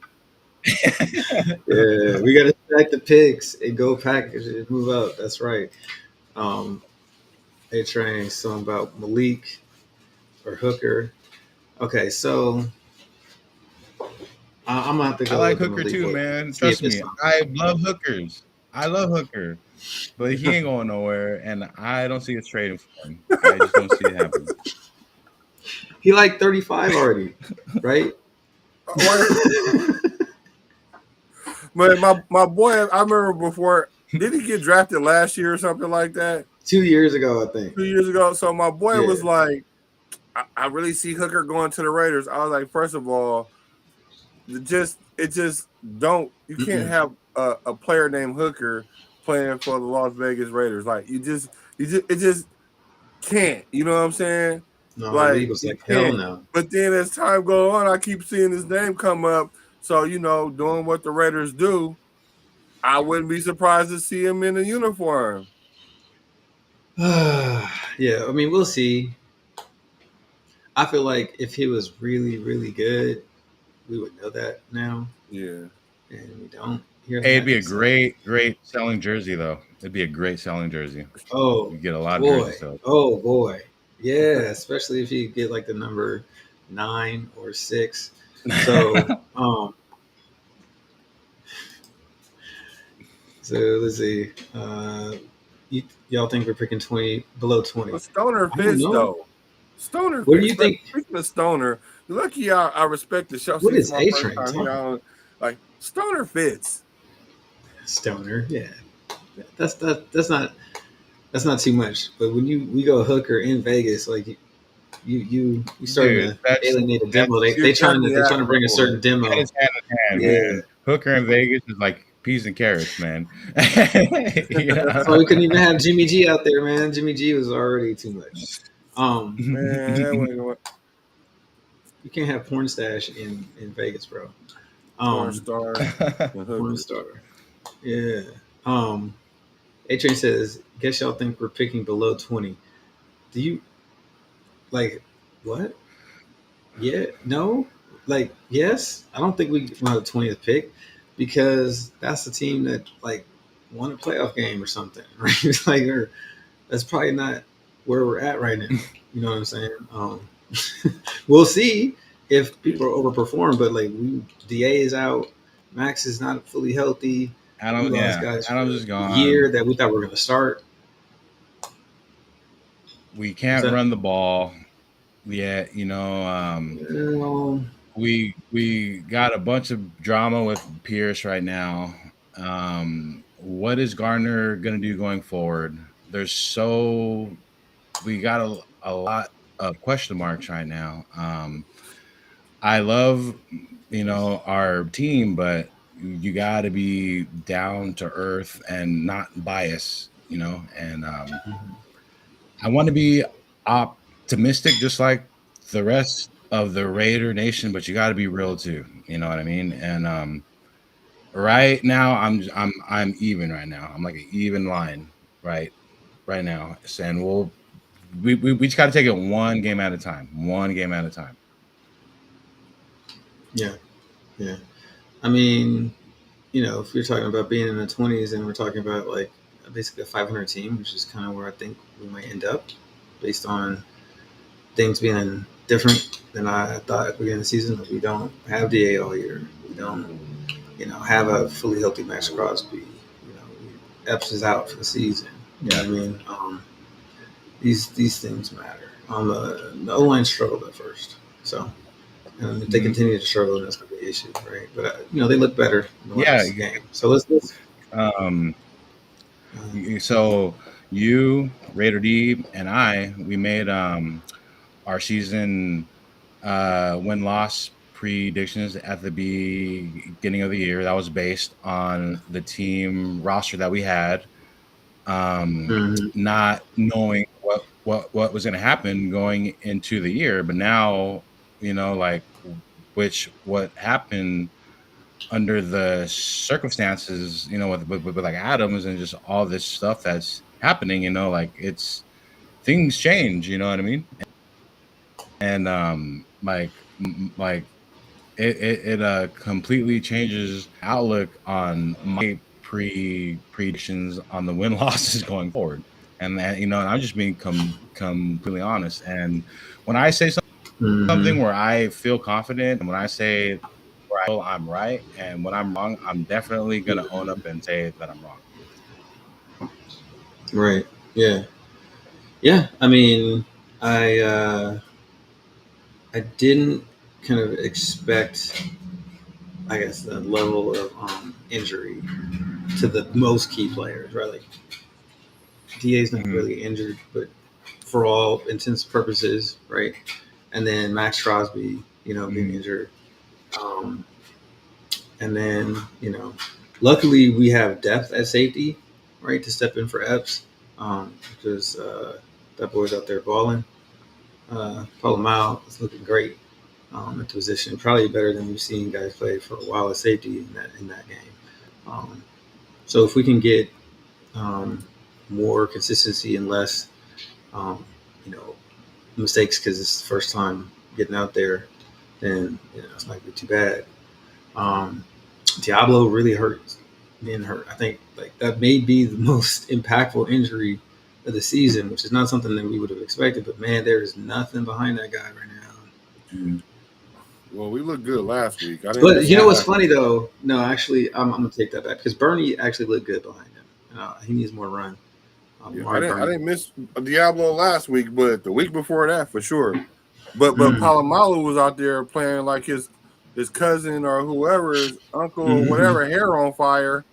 Yeah, we gotta stack the picks and go package and move up. That's right. They train something about Malik or Hooker. Okay, so I'm gonna have to go. I like Hooker too, man. Trust me, I love hookers. I love Hooker, but he ain't going nowhere, and I don't see us trading for him. I just don't see it happening. He like 35 already, right? But my boy, I remember before. Did he get drafted last year or something like that? 2 years ago, I think. 2 years ago. So my boy was like, I really see Hooker going to the Raiders. I was like, first of all, it just don't. You can't have a player named Hooker playing for the Las Vegas Raiders. Like it just can't. You know what I'm saying? No, like hell no. But then as time goes on, I keep seeing his name come up. So doing what the Raiders do, I wouldn't be surprised to see him in a uniform. Yeah, I mean, we'll see. I feel like if he was really, really good, we would know that now. Yeah. And we don't. It'd be a great selling jersey, though. It'd be a great selling jersey. Oh, you get a lot of jerseys. Oh boy, yeah, especially if you get like the number 9 or 6. So, so let's see. Y'all think we're picking 20 below 20? Well, Stoner fits though. Stoner. What do you think? Speaking of Stoner, lucky I respect the show. What is A-Train? Like Stoner fits. Stoner, yeah. That's not too much. But when we go Hooker in Vegas, like you starting to alienate a demo. They trying to bring a certain demo. Hand in hand, man. Hooker in Vegas is like peas and carrots, man. So we couldn't even have Jimmy G out there, man. Jimmy G was already too much. Man, you can't have porn stash in Vegas, bro. Porn star. Porn star. Yeah. A-Train says, guess y'all think we're picking below 20. Do you like what? Yeah, no? Like, yes. I don't think we want the 20th pick because that's the team that like won a playoff game or something, right? It's like that's probably not where we're at right now. You know what I'm saying? We'll see if people overperform, but like DA is out, Maxx is not fully healthy. Adam's just gone. Year that we thought we were going to start. We can't run the ball yet, we got a bunch of drama with Pierce right now. What is Gardner going to do going forward? We got a lot of question marks right now. I love, our team, but you got to be down to earth and not biased, and I want to be optimistic just like the rest of the Raider Nation, but you got to be real too. You know what I mean? And right now I'm even right now. I'm like an even line. right now, and we just got to take it one game at a time. One game at a time. Yeah, yeah. I mean, if you're talking about being in the 20s and we're talking about like basically a 500 team, which is kind of where I think we might end up based on things being different than I thought at the beginning of the season. Like we don't have DA all year. We don't, have a fully healthy Maxx Crosby. Epps is out for the season. You know what I mean? These things matter. The O-line struggled at first, so if they continue to struggle, that's going to be an issue, right? But they look better in the last game. So let's. So you, Raider D, and we made our season win-loss predictions at the beginning of the year. That was based on the team roster that we had, not knowing what was going to happen going into the year. But now, what happened under the circumstances, with like Adams and just all this stuff that's happening, it's things change, you know what I mean? And it completely changes outlook on my predictions on the win losses going forward. And and I'm just being completely honest. And when I say something where I feel confident, and when I say where I feel I'm right, and when I'm wrong, I'm definitely gonna own up and say that I'm wrong. Right. Yeah. Yeah. I mean, I didn't kind of expect, I guess, the level of injury to the most key players, right? Like DA's not really injured, but for all intents and purposes, right? And then Maxx Crosby, being injured. And then, luckily we have depth at safety, right, to step in for Epps, because that boy's out there balling. Palomau is looking great at the position, probably better than we've seen guys play for a while at safety in that game. So if we can get more consistency and less, mistakes because it's the first time getting out there, then it's not gonna be too bad. Diablo really being hurt. I think like that may be the most impactful injury of the season, which is not something that we would have expected. But man, there is nothing behind that guy right now. Well, we looked good last week. But you know what's funny though? No, actually, I'm gonna take that back because Bernie actually looked good behind him. He needs more run. I didn't miss Diablo last week, but the week before that for sure. But Palomalu was out there playing like his cousin or whoever's uncle or whatever, hair on fire.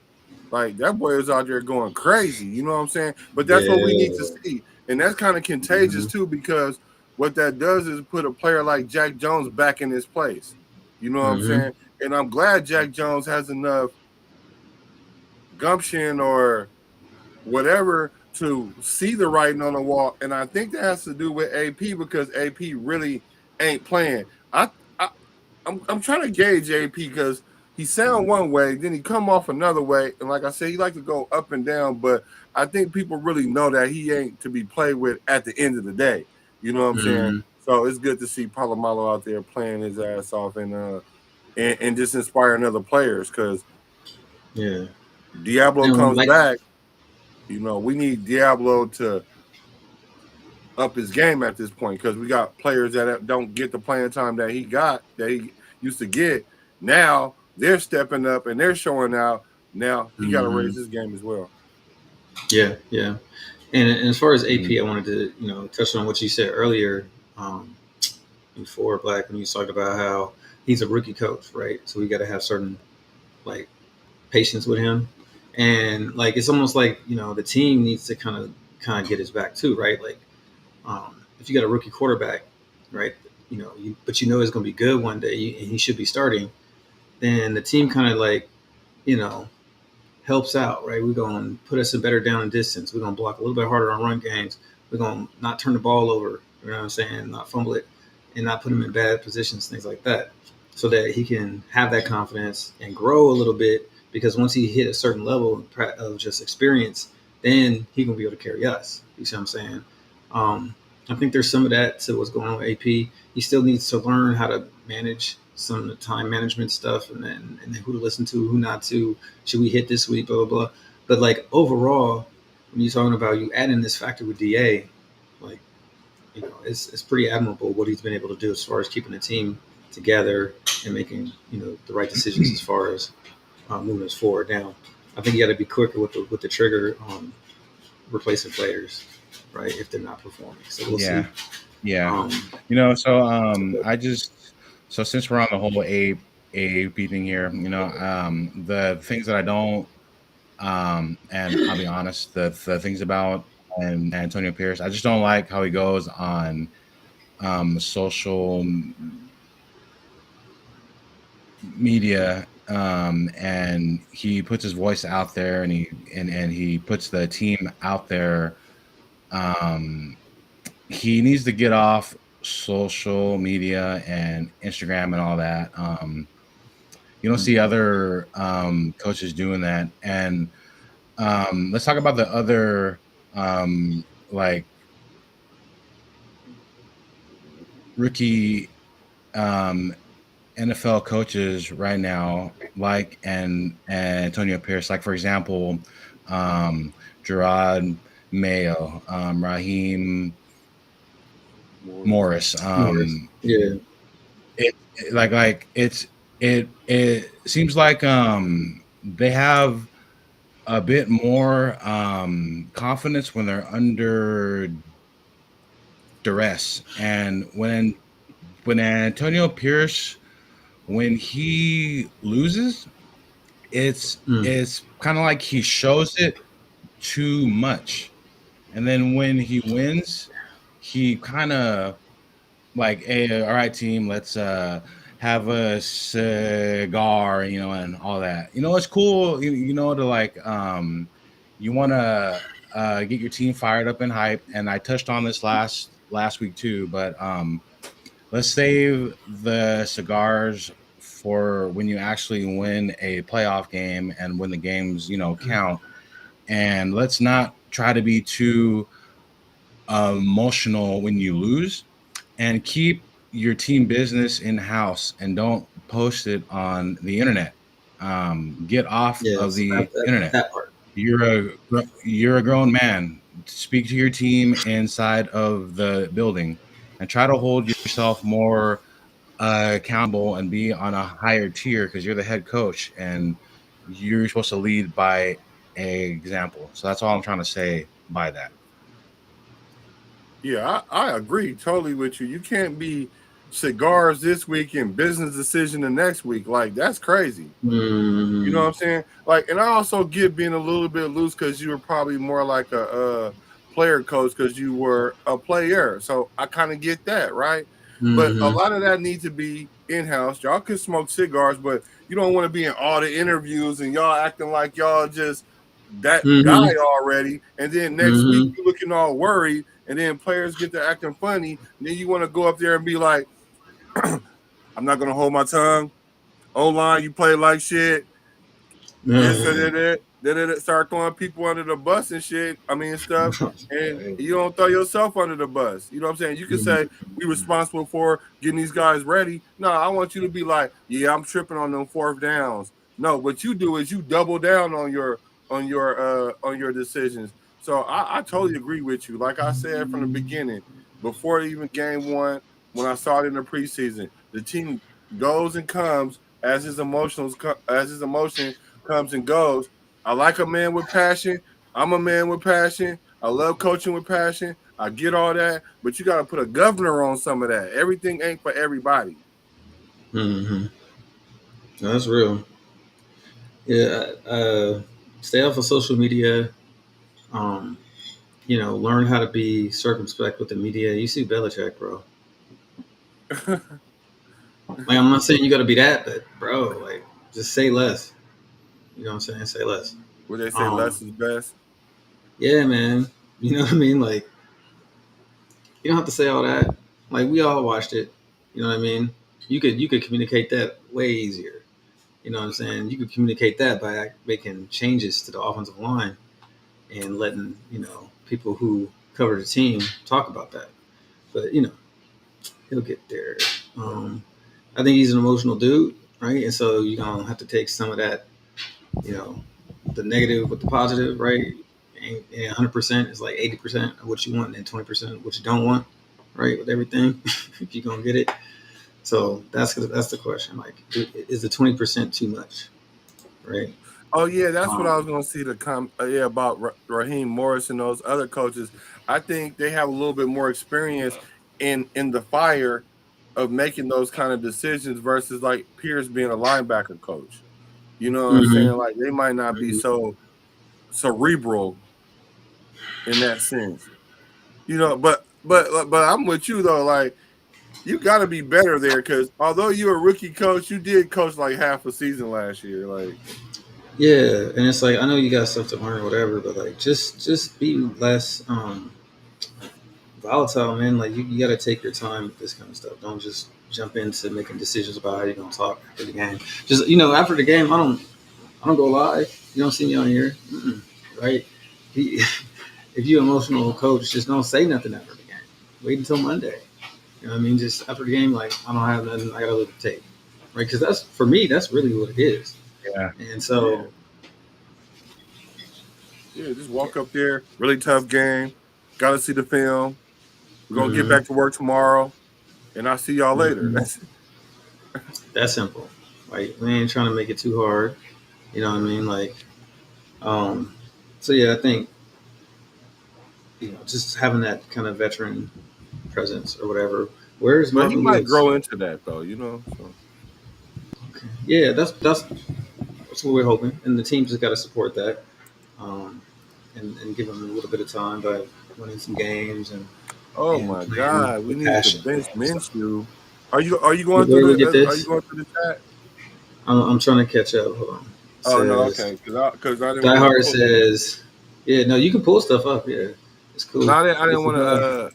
Like that boy was out there going crazy. You know what I'm saying? But that's what we need to see. And that's kind of contagious too, because what that does is put a player like Jack Jones back in his place. You know what I'm saying? And I'm glad Jack Jones has enough gumption or whatever to see the writing on the wall. And I think that has to do with AP because AP really ain't playing. I'm trying to gauge AP because he sound one way, then he come off another way. And like I said, he like to go up and down, but I think people really know that he ain't to be played with at the end of the day. You know what I'm saying? So it's good to see Palomalo out there playing his ass off and just inspiring other players because Diablo comes back. We need Diablo to up his game at this point because we got players that don't get the playing time that he used to get. Now they're stepping up and they're showing out. Now he got to raise his game as well. Yeah. And as far as AP, I wanted to touch on what you said earlier before Black when you talked about how he's a rookie coach, right? So we got to have certain like patience with him. And like it's almost like the team needs to kind of get his back too, right? Like if you got a rookie quarterback, right? But it's going to be good one day, and he should be starting. Then the team kind of like helps out, right? We're going to put us a better down and distance. We're going to block a little bit harder on run games. We're going to not turn the ball over. You know what I'm saying? Not fumble it, and not put him in bad positions, things like that, so that he can have that confidence and grow a little bit. Because once he hit a certain level of just experience, then he gonna be able to carry us. You see what I'm saying? I think there's some of that to what's going on with AP. He still needs to learn how to manage some of the time management stuff, and then who to listen to, who not to. Should we hit this week? Blah blah blah. But like overall, when you're talking about you add in this factor with DA, like it's pretty admirable what he's been able to do as far as keeping the team together and making the right decisions as far as moving us forward. Now, I think you got to be quicker with the trigger on replacing players, right? If they're not performing, so we'll see. Yeah. So since we're on the whole AAP thing here, the things that I don't, and I'll be honest, the things about and Antonio Pierce, I just don't like how he goes on social media, and he puts his voice out there, and he puts the team out there. He needs to get off social media and Instagram and all that. You don't see other coaches doing that. And let's talk about the other like rookie NFL coaches right now, like and Antonio Pierce. Like, for example, Gerard Mayo, Raheem Morris. Yeah. It seems like they have a bit more confidence when they're under duress. And when Antonio Pierce, when he loses, it's kind of like he shows it too much. And then when he wins, he kind of like, hey, all right, team, let's have a cigar, and all that. It's cool, to like, you want to get your team fired up and hyped. And I touched on this last week too, but let's save the cigars for when you actually win a playoff game and when the games, count. And let's not try to be too emotional when you lose, and keep your team business in house and don't post it on the internet. Get off of the internet. That part. You're a grown man. Speak to your team inside of the building, and try to hold yourself more accountable and be on a higher tier, because you're the head coach and you're supposed to lead by example. So that's all I'm trying to say by that. Yeah, I agree totally with you. You can't be cigars this week and business decision the next week. Like, that's crazy. You know what I'm saying? Like, and I also get being a little bit loose because you were probably more like a player coach because you were a player. So I kind of get that, right? But a lot of that needs to be in-house. Y'all can smoke cigars, but you don't want to be in all the interviews and y'all acting like y'all just that guy already. And then next week you're looking all worried. And then players get to acting funny. And then you want to go up there and be like, I'm not going to hold my tongue. O-line, you play like shit. Start throwing people under the bus and shit. I mean, stuff. And you don't throw yourself under the bus. You know what I'm saying? You can say, we responsible for getting these guys ready. No, I want you to be like, yeah, I'm tripping on them fourth downs. No, what you do is you double down on your decisions. So I totally agree with you. Like I said from the beginning, before even game one, when I saw it in the preseason, the team goes and comes as his emotion comes and goes. I like a man with passion. I'm a man with passion. I love coaching with passion. I get all that, but you got to put a governor on some of that. Everything ain't for everybody. That's real. Yeah. Stay off of social media. Learn how to be circumspect with the media. You see Belichick, bro. Like, I'm not saying you got to be that, but bro, like, just say less. You know what I'm saying? Say less. Would they say less is best? Yeah, man. You know what I mean? Like, you don't have to say all that. Like, we all watched it. You know what I mean? You could communicate that way easier. You know what I'm saying? You could communicate that by making changes to the offensive line and letting people who cover the team talk about that. But he'll get there. I think he's an emotional dude, right? And so you're gonna have to take some of that, the negative with the positive, right? And 100% is like 80% of what you want, and 20% of what you don't want, right? With everything, if you're gonna get it. So that's the question. Like, is the 20% too much, right? Oh yeah, that's what I was going to see about Raheem Morris and those other coaches. I think they have a little bit more experience in the fire of making those kind of decisions versus like Pierce being a linebacker coach. You know what I'm saying? Like they might not be so cerebral in that sense. But I'm with you though. Like you got to be better there because although you're a rookie coach, you did coach like half a season last year. Like. Yeah, and it's like I know you got stuff to learn or whatever, but like just be less volatile, man. Like you got to take your time with this kind of stuff. Don't just jump into making decisions about how you're gonna talk after the game. Just after the game, I don't go live. You don't see me on here, right? If you're an emotional coach, just don't say nothing after the game. Wait until Monday. You know what I mean? Just after the game, like I don't have nothing. I gotta look at the tape, right? Because that's for me. That's really what it is. Yeah. And so. Yeah, just walk up there. Really tough game. Got to see the film. We're going to get back to work tomorrow. And I'll see y'all later. That's simple. Like, we ain't trying to make it too hard. You know what I mean? Like, so yeah, I think, just having that kind of veteran presence or whatever. Where's But Marvin he might Lewis? grow into that, though, So. Okay. Yeah, that's what we're hoping. And the team just got to support that. And give him a little bit of time by winning some games and. Oh and my God, we need to bench Minshew. Are you going through the? Are you going through the chat? I'm trying to catch up. Hold on. No, okay, because I didn't. Die Hard says, yeah, no, you can pull stuff up. Yeah, it's cool. No, I didn't want to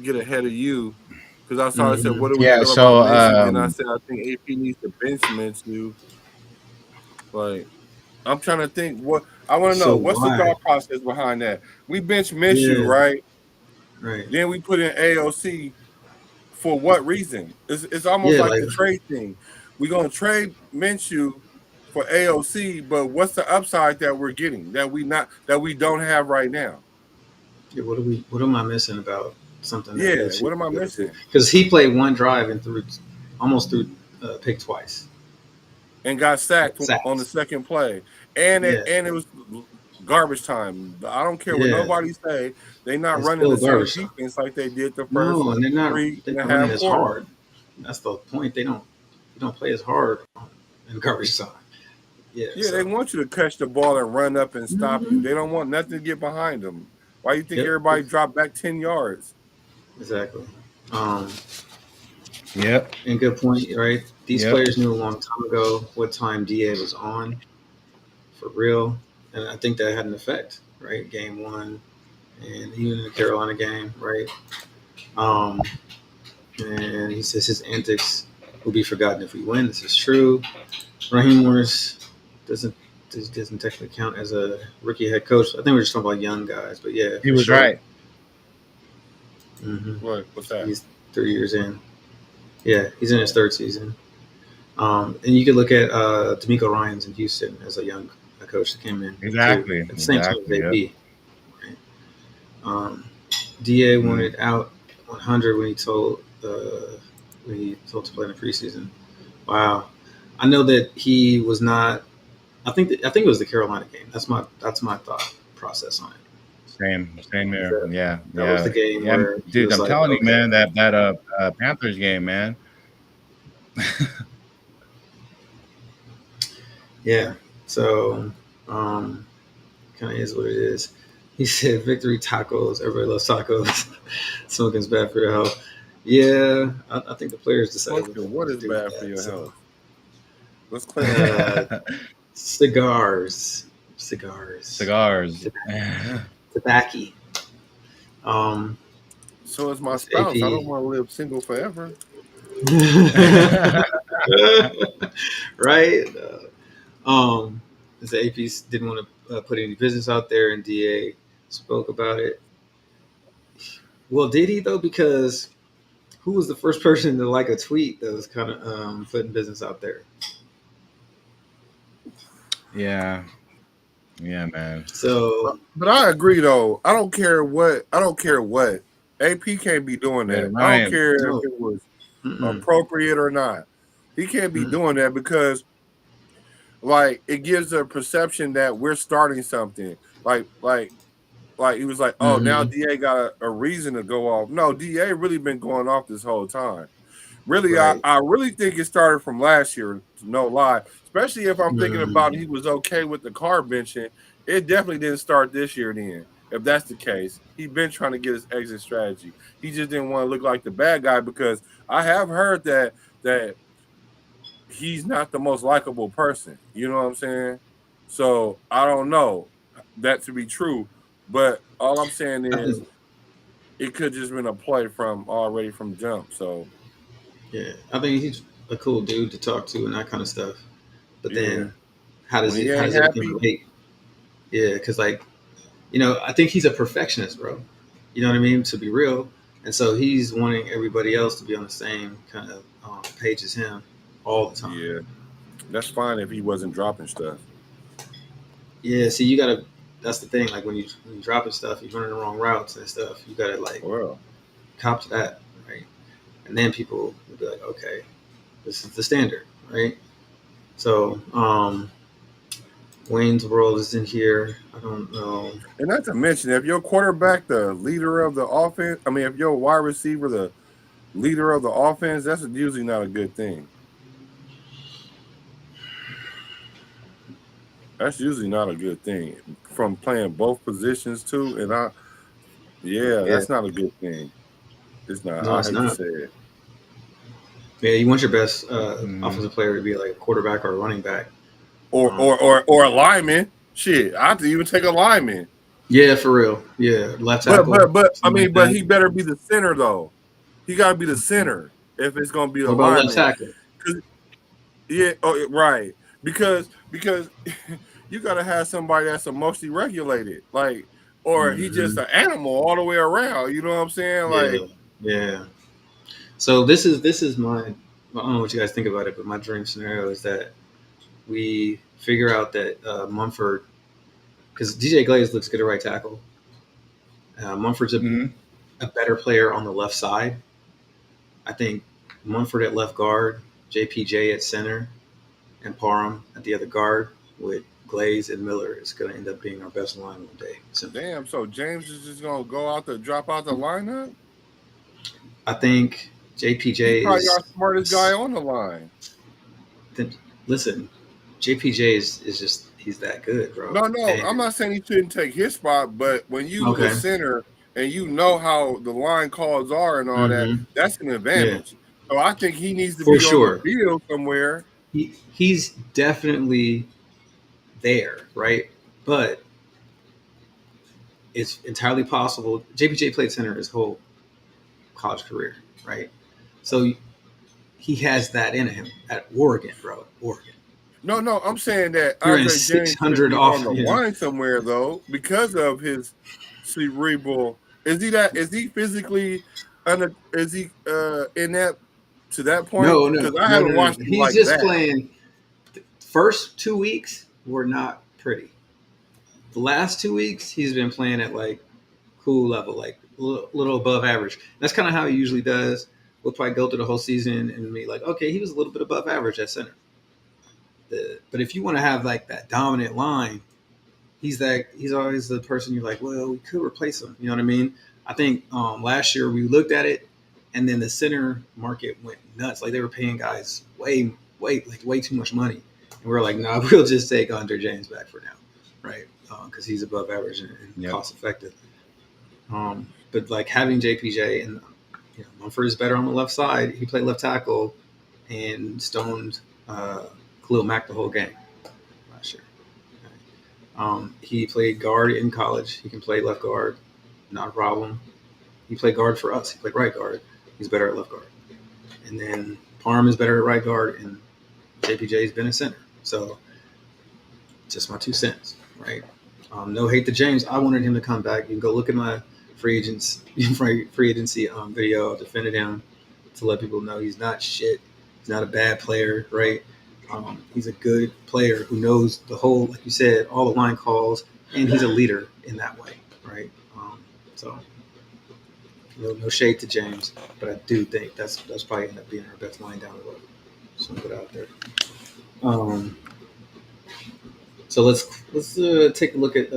get ahead of you because I saw it said, "What do we feel so, about Minshew?" And I said, "I think AP needs to bench Minshew." Like, I'm trying to think. What I want to know, what's the thought process behind that? We bench Minshew, right? Right. Then we put in AOC. For what reason? It's almost like the trade thing. We're gonna trade Minshew for AOC, but what's the upside that we're getting that we don't have right now? Yeah, what am I missing about something? Yeah, what am I missing? Because he played one drive and almost threw pick twice, and got sacked on the second play, and it was garbage time. I don't care what nobody say. They're not running the same defense like they did the first. No, and they're not running as quarter. hard. That's the point. They don't play as hard in garbage time. Yeah, they want you to catch the ball and run up and stop you. They don't want nothing to get behind them. Why do you think everybody dropped back 10 yards? Exactly. Yep. And good point, right? These players knew a long time ago what time DA was on, for real. And I think that had an effect, right? Game 1 and even in the Carolina game, right? And he says his antics will be forgotten if we win. This is true. Raheem Morris doesn't technically count as a rookie head coach. I think we're just talking about young guys, but yeah. He was right. Mm-hmm. What? What's that? He's 3 years in. Yeah, he's in his third season. And you could look at D'Amico Ryans in Houston as a young coach that came in. Exactly. At the same time as AB. Right? DA wanted out 100 when he told to play in the preseason. Wow. I know that he was not. I think it was the Carolina game. That's my thought process on it. Same there. Yeah. That was the game where, dude, I'm telling you, man, that Panthers game, man. Yeah. So, kind of is what it is. He said, "Victory tacos. Everybody loves tacos. Smoking's bad for your health." Yeah, I think the players decided. What is bad for your health? Let's clear that up. Cigars. Tobacco. So is my spouse. AP. I don't want to live single forever. Right? The AP didn't want to put any business out there, and Da spoke about it. Well, did he though? Because who was the first person to like a tweet that was kind of putting business out there? Yeah, yeah, man. So But I agree though. I don't care what. AP can't be doing Yeah, that. I don't Ryan. care if no, it was mm-mm, appropriate or not. He can't be mm-mm, doing that because like it gives a perception that we're starting something. Like he was like, oh, now mm-hmm, DA got a reason to go off. No, DA really been going off this whole time. Really, right. I really think it started from last year, no lie. Especially if I'm thinking about Mm, he was okay with the car benching. It definitely didn't start this year then. If that's the case, he been trying to get his exit strategy. He just didn't want to look like the bad guy because I have heard that he's not the most likable person. You know what I'm saying? So I don't know that to be true, but all I'm saying I is think it could just been a play from already from jump. So yeah, I think he's a cool dude to talk to and that kind of stuff. But yeah, then how when does he it? How ain't does everything happy, relate? Yeah, because like I think he's a perfectionist, bro. You know what I mean? To be real, and so he's wanting everybody else to be on the same kind of page as him all the time. yeah, that's fine if he wasn't dropping stuff. Yeah, see, you gotta. That's the thing. Like when you dropping stuff, you're running the wrong routes and stuff. You gotta like Well, cop to that, right? And then people will be like, okay, this is the standard, right? So, Wayne's World is in here. I don't know. and not to mention, if your quarterback, the leader of the offense, I mean, if your wide receiver, the leader of the offense, that's usually not a good thing. That's usually not a good thing from playing both positions too. And yeah, Yeah, that's not a good thing. It's not. no, I it's hate to not. say it. Yeah, you want your best Mhm. offensive player to be like a quarterback or a running back. Or Um, or or or a lineman. Shit, I have to even take a lineman. yeah, for real. Yeah, left But tackle, I something mean, like but that. he better be the center though. He got to be the Mhm. center if it's gonna be What the about left lineman. tackle? 'Cause- yeah, oh, right. Because you got to have somebody that's emotionally regulated, like, or he just Hmm. an animal all the way around. You know what I'm saying? Like, Yeah, yeah. So this is my. I don't know what you guys think about it, but my dream scenario is that we figure out that Mumford, because DJ Glaze looks good at right tackle. Mumford's Mhm. a better player on the left side. I think Mumford at left guard, JPJ at center, and Parham at the other guard with Glaze and Miller is going to end up being our best line one day. Simple. damn. So James is just gonna go out to drop out the lineup. I think He's JPJ probably our is. smartest guy on the line. Listen, JPJ is just he's that good, bro. No, I'm And not saying he shouldn't take his spot, but when you the okay, center and you know how the line calls are and all that, mm-hmm. that's an Yeah, advantage. So I think he needs to for be on the sure. field somewhere. He's definitely there, right? But it's entirely possible. JPJ played center his whole college career, right? So he has that in him at Oregon, bro. Oregon. No, I'm saying that You're in Andre James should 600 be on off. the line somewhere though, because of his cerebral. Is he that? Is he physically? Is he in that to that point? No, Because no, I no, haven't no, no. watched him He's like just that. playing. First 2 weeks were not pretty. The last 2 weeks, he's been playing at like cool level, like a little above average. That's kind of how he usually does. We'll probably go through the whole season and be like, okay, he was a little bit above average at center. But if you want to have like that dominant line, he's always the person you're like, well, we could replace him. You know what I mean? I think last year we looked at it, and then the center market went nuts. Like they were paying guys way too much money, and we are like, nah, we'll just take Andre James back for now, right? Because he's above average and Yep. cost effective. But like having JPJ and Mumford is better on the left side. He played left tackle and stoned Khalil Mack the whole game last year. He played guard in college. He can play left guard, not a problem. He played guard for us. He played right guard. He's better at left guard. And then Parham is better at right guard, and JPJ's been a center. So just my 2 cents, right? No hate to James. I wanted him to come back. You can go look at my free agency video. I defended him to let people know he's not shit. He's not a bad player, right? He's a good player who knows the whole, like you said, all the line calls, and he's a leader in that way, right? So no shade to James, but I do think that's probably end up being our best line down the road. So put it out there. So let's take a look at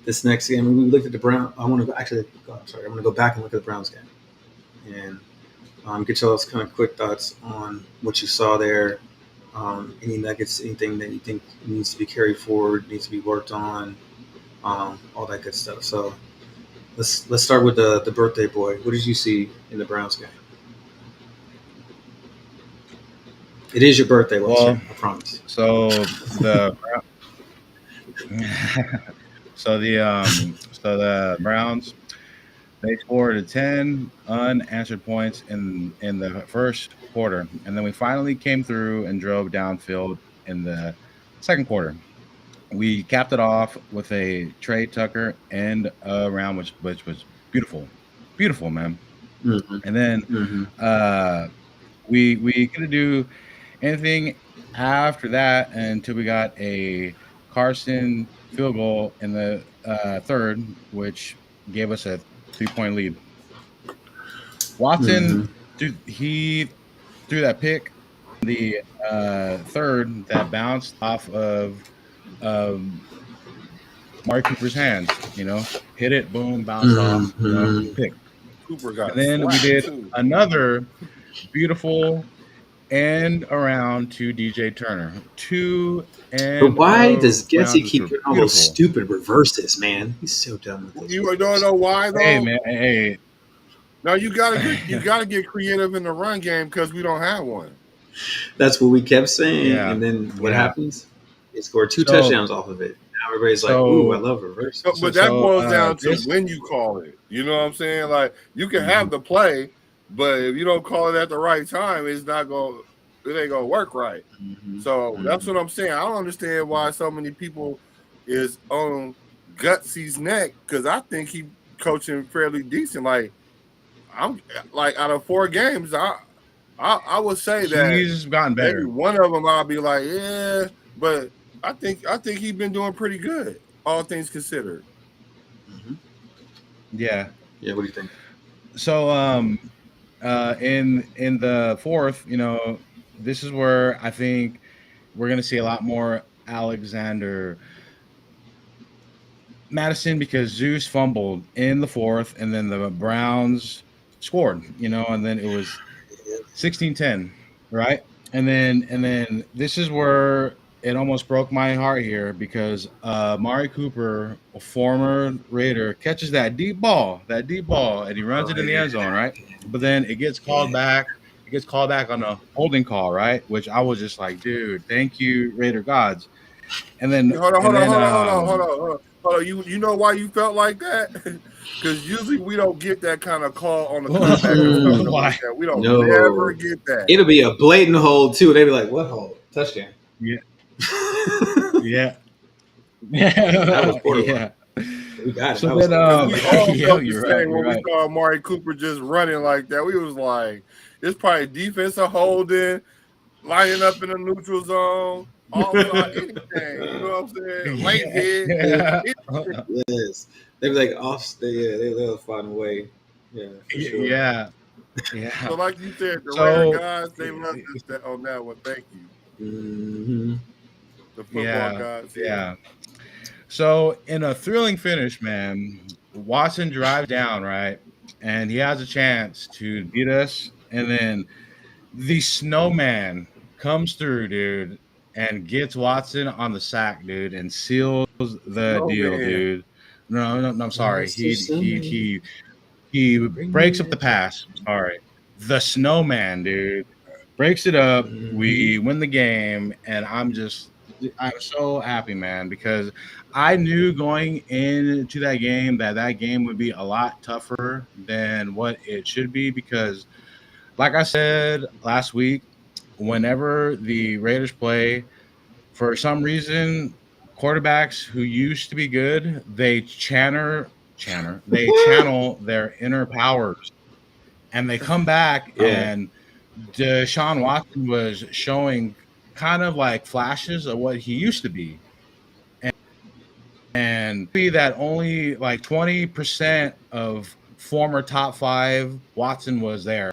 this next game. We looked at the Brown. I want to actually. I'm sorry. I'm going to go back and look at the Browns game and get y'all's kind of quick thoughts on what you saw there. Any nuggets, anything that you think needs to be carried forward, needs to be worked on, all that good stuff. So let's start with the birthday boy. What did you see in the Browns game? It is your birthday, Wilson, I promise. So the Browns, they scored 10 unanswered points in the first quarter, and then we finally came through and drove downfield in the second quarter. We capped it off with a Trey Tucker end around, which was beautiful, man. Mm-hmm. And then we couldn't do anything after that until we got a Carson field goal in the third, which gave us a 3-point lead. Watson, he threw that pick in the third that bounced off of Mark Cooper's hands. Hit it, boom, bounced off, pick. Cooper got. And then we did another beautiful end around to DJ Turner. But why does Gessie keep doing all those stupid reverses, man? He's so dumb with this. You don't know why, though? Hey, man. Hey. No, you gotta get creative in the run game because we don't have one. That's what we kept saying. Yeah. And then what happens? They scored 2 touchdowns off of it. Now everybody's like, ooh, I love reverse. But that boils down to when you call it. You know what I'm saying? Like, you can have the play, but if you don't call it at the right time, it ain't gonna work right. So that's what I'm saying. I don't understand why so many people is on Gutsy's neck, because I think he coaching fairly decent. Like, I'm like, out of 4 games, I would say that he's gotten better. Maybe one of them I'll be like, yeah, but I think he's been doing pretty good, all things considered. Yeah. What do you think? So in the fourth, this is where I think we're going to see a lot more Alexander Madison, because Zeus fumbled in the fourth, and then the Browns scored, and then it was 16-10, right? And then this is where it almost broke my heart here, because Mari Cooper, a former Raider, catches that deep ball, and he runs it in the end zone, right? But then it gets called back. It gets called back on a holding call, right? Which I was just like, dude, thank you, Raider gods. And then hold on. You know why you felt like that? Because usually we don't get that kind of call on the comeback. Like that. We don't never get that. It'll be a blatant hold too. They'll be like, "What hold? Touchdown." Yeah. That was borderline. Yeah. We got it. So then, you're right. When we saw Amari Cooper just running like that, we was like, it's probably defensive holding, lining up in the neutral zone, all anything. You know what I'm saying? Late hit. Yes. They be like they'll find a way. Yeah. For sure. Yeah. So like you said, the Raider guys, they love us on that one. Thank you. Mm-hmm. The football guys. Yeah. So in a thrilling finish, man, Watson drives down, right? And he has a chance to beat us. And then the snowman comes through, dude, and gets Watson on the sack, dude, and seals the deal, dude. No, I'm sorry. He breaks up the pass. Sorry. The snowman, dude, breaks it up. We win the game, and I'm so happy, man, because I knew going into that game that game would be a lot tougher than what it should be, because like I said last week, whenever the Raiders play, for some reason, quarterbacks who used to be good, they channel their inner powers, and they come back, Yeah. and Deshaun Watson was showing kind of like flashes of what he used to be, and be that only like 20% of former top 5 Watson was there.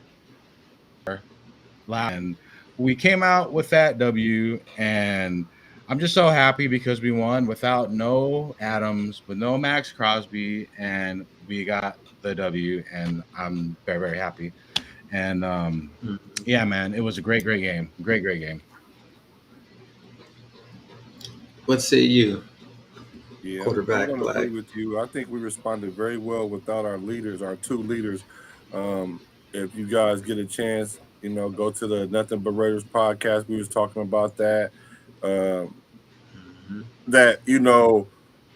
And we came out with that W, and I'm just so happy because we won without no Adams, with no Maxx Crosby, and we got the W, and I'm very, very happy. And yeah, man, it was a great game. Great game. What say you, Yeah, I'm quarterback going to agree Black? with you. I think we responded very well without our leaders, our 2 leaders. If you guys get a chance, go to the Nothing But Raiders podcast. We was talking about that. Um, Mm-hmm. that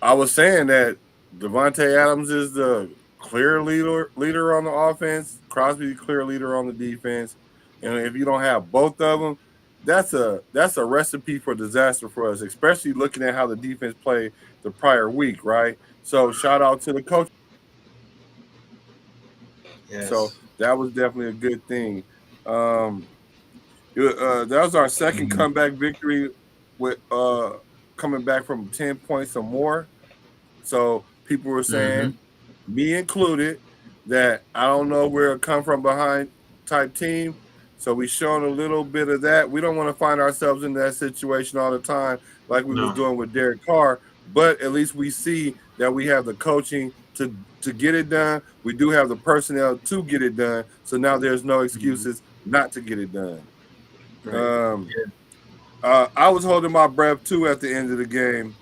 I was saying that Davante Adams is the clear leader on the offense, Crosby the clear leader on the defense, and if you don't have both of them, that's a recipe for disaster for us, especially looking at how the defense played the prior week, right? So shout out to the coach. So Yes. that was definitely a good thing. Um, that was our second Mm-hmm. comeback victory with coming back from 10 points or more. So people were Mm-hmm. saying, me included, that I don't know where it come from behind type team. So we shown a little bit of that. We don't want to find ourselves in that situation all the time like we was No. doing with Derek Carr, but at least we see that we have the coaching to get it done. We do have the personnel to get it done. So now there's no Mm-hmm. excuses not to get it done. Right. Um, Yeah. I was holding my breath too at the end of the game.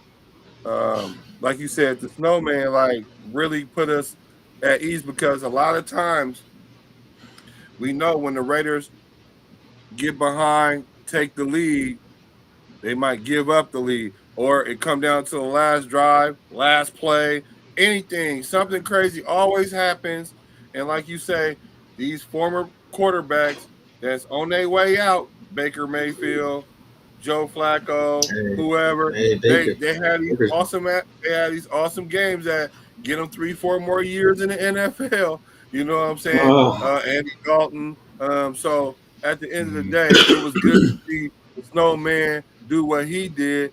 Like you said, the snowman like really put us at ease because a lot of times we know when the Raiders get behind, take the lead, they might give up the lead, or it come down to the last drive, last play, anything, something crazy always happens. And like you say, these former quarterbacks that's on their way out, Baker Mayfield, Joe Flacco, Hey, whoever, hey, they Baker. they had these Baker's. awesome games that get them 3-4 more years in the NFL. You know what I'm saying? Oh. Andy Dalton. So at the end of the Mm-hmm. day, it was good to see the snowman do what he did,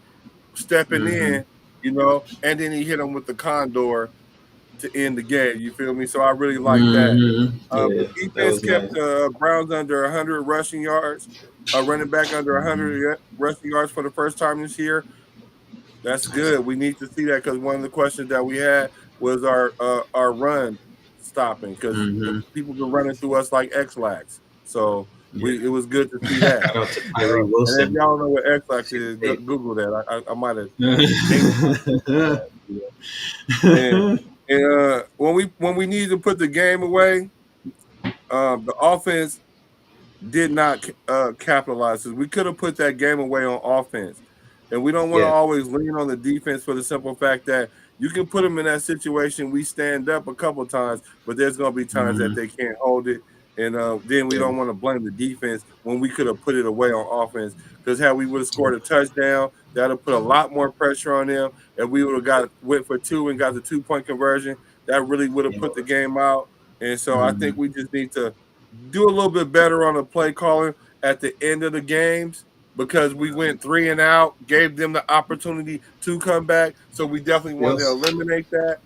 stepping Mm-hmm. in, and then he hit him with the condor to end the game. You feel me? So I really like that. Mm-hmm. The Yeah, that defense was kept nice. the Browns under 100 rushing yards, running back under Mm-hmm. 100 rushing yards for the first time this year. That's Nice. good. We need to see that because one of the questions that we had was our run stopping because Mm-hmm. people been running through us like X-Lax. So Yeah. it was good to see that. Shout out to Tyree And if Wilson. y'all don't know what X-Lax See is, the Google that. I might have jinxed myself. tape. And when we needed to put the game away, the offense did not capitalize. We could have put that game away on offense. And we don't want to Yeah. always lean on the defense for the simple fact that you can put them in that situation. We stand up a couple times, but there's going to be times that Mm-hmm. they can't hold it. And then we Yeah. don't want to blame the defense when we could have put it away on offense. Because how we would have scored a touchdown, that would put a lot more pressure on them. And we would have went for 2 and got the 2-point conversion. That really would have Yeah. put the game out. And so I Mm-hmm. think we just need to do a little bit better on the play calling at the end of the games because we went 3 and out, gave them the opportunity to come back. So we definitely wanted to Yes. eliminate that.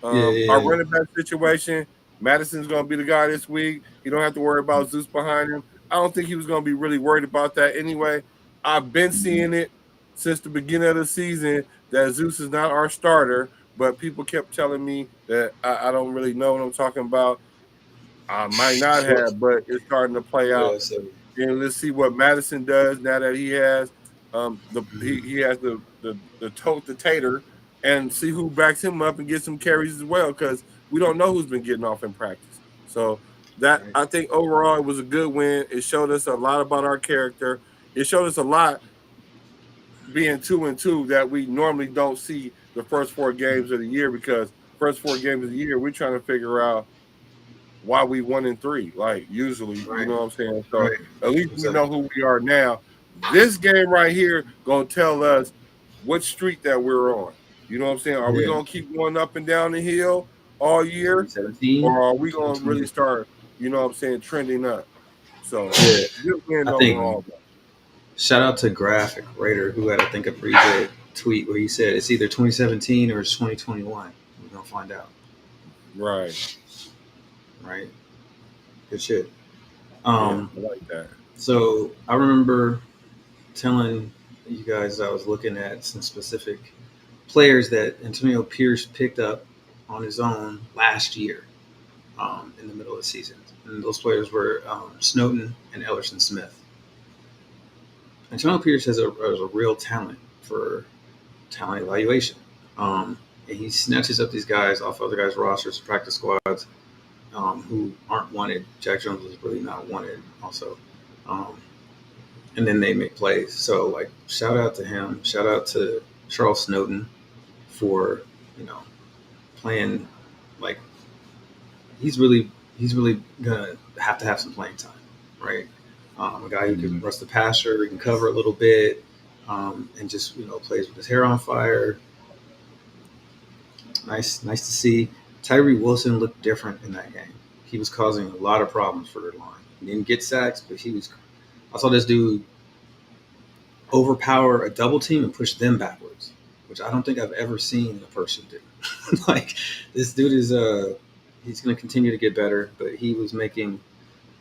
Yeah. Our Yeah. running back situation, Madison's going to be the guy this week. You don't have to worry about Zeus behind him. I don't think he was going to be really worried about that anyway. I've been Mm-hmm. seeing it since the beginning of the season that Zeus is not our starter, but people kept telling me that I don't really know what I'm talking about. I might not have, but it's starting to play out. Yeah. So. And let's see what Madison does now that he has Mm-hmm. he has the tote the tater, and see who backs him up and gets some carries as well because we don't know who's been getting off in practice. So that Right. I think overall it was a good win. It showed us a lot about our character. It showed us a lot being 2-2 that we normally don't see the first 4 games of the year because first 4 games of the year we're trying to figure out why we 1-3, like usually, you Right. know what I'm saying? So Right. at least we know Exactly. who we are now. This game right here gonna tell us what street that we're on. You know what I'm saying? Are we gonna keep going up and down the hill all year, 2017, or are we gonna 2020. really start, you know what I'm saying, trending up? So Yeah, good win I think overall. shout out to Graphic Raider who had I think a pretty good tweet where he said it's either 2017 or it's 2021. We're gonna find out. Right. Good shit. I like that. So I remember telling you guys I was looking at some specific players that Antonio Pierce picked up on his own last year in the middle of the season. And those players were Snowden and Ellerson Smith. Antonio Pierce has a real talent for talent evaluation. And he snatches up these guys off other guys' rosters, practice squads, who aren't wanted. Jack Jones was really not wanted also. And then they make plays. So, like, shout out to him. Shout out to Charles Snowden for, playing, like, he's really gonna have to have some playing time, right? A guy who can rush the passer, he can cover a little bit, and just plays with his hair on fire. Nice to see. Tyree Wilson looked different in that game. He was causing a lot of problems for their line. He didn't get sacks, but I saw this dude overpower a double team and push them backwards, which I don't think I've ever seen a person do. Like, this dude is he's going to continue to get better, but he was making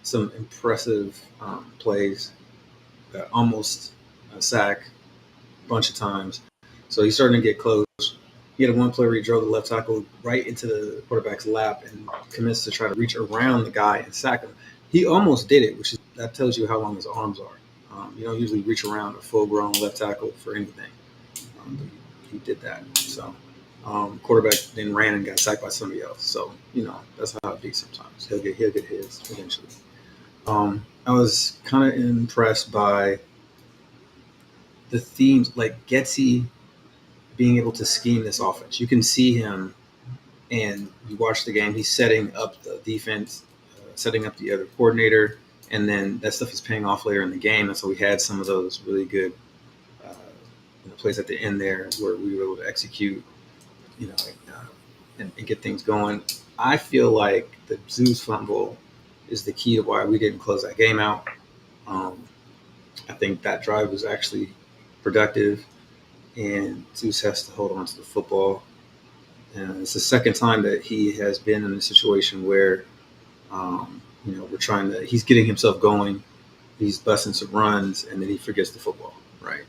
some impressive plays, almost a sack a bunch of times. So he's starting to get close. He had one play where he drove the left tackle right into the quarterback's lap and commits to try to reach around the guy and sack him. He almost did it, that tells you how long his arms are. You don't usually reach around a full-grown left tackle for anything. But he did that. So quarterback then ran and got sacked by somebody else. So, that's how it be sometimes. He'll get his eventually. I was kind of impressed by the themes, like Getsy being able to scheme this offense. You can see him, and you watch the game, he's setting up the defense, setting up the other coordinator, and then that stuff is paying off later in the game. And so we had some of those really good plays at the end there where we were able to execute, and get things going. I feel like the Zeus fumble is the key to why we didn't close that game out. I think that drive was actually productive, and Zeus has to hold on to the football. And it's the second time that he has been in a situation where, he's getting himself going, he's busting some runs, and then he forgets the football, right?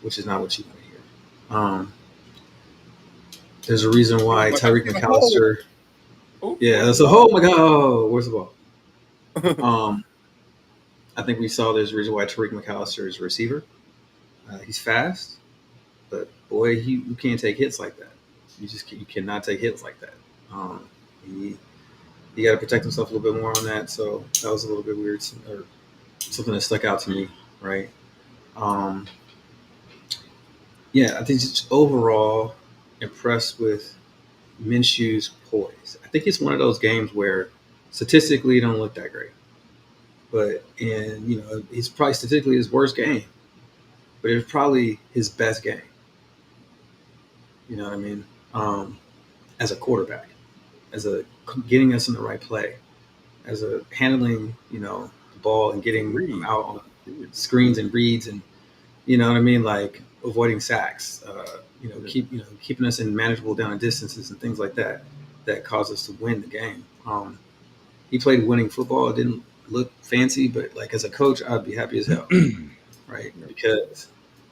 Which is not what you want to hear. There's a reason why Tyreek McAllister. Yeah, that's oh my God, where's the ball? I think we saw there's a reason why Tyreek McAllister is a receiver. He's fast, but boy, you can't take hits like that. You cannot take hits like that. He got to protect himself a little bit more on that. So that was a little bit weird, or something that stuck out to me, right? I think just overall impressed with Minshew's poise. I think it's one of those games where statistically it don't look that great, but it's probably statistically his worst game, but it's probably his best game. You know what I mean? As a quarterback, getting us in the right play, as a handling the ball and getting them out on screens and reads, and you know what I mean, like avoiding sacks, keeping us in manageable down and distances and things like that caused us to win the game. He played winning football. It didn't look fancy, but like as a coach, I'd be happy as hell, right? Because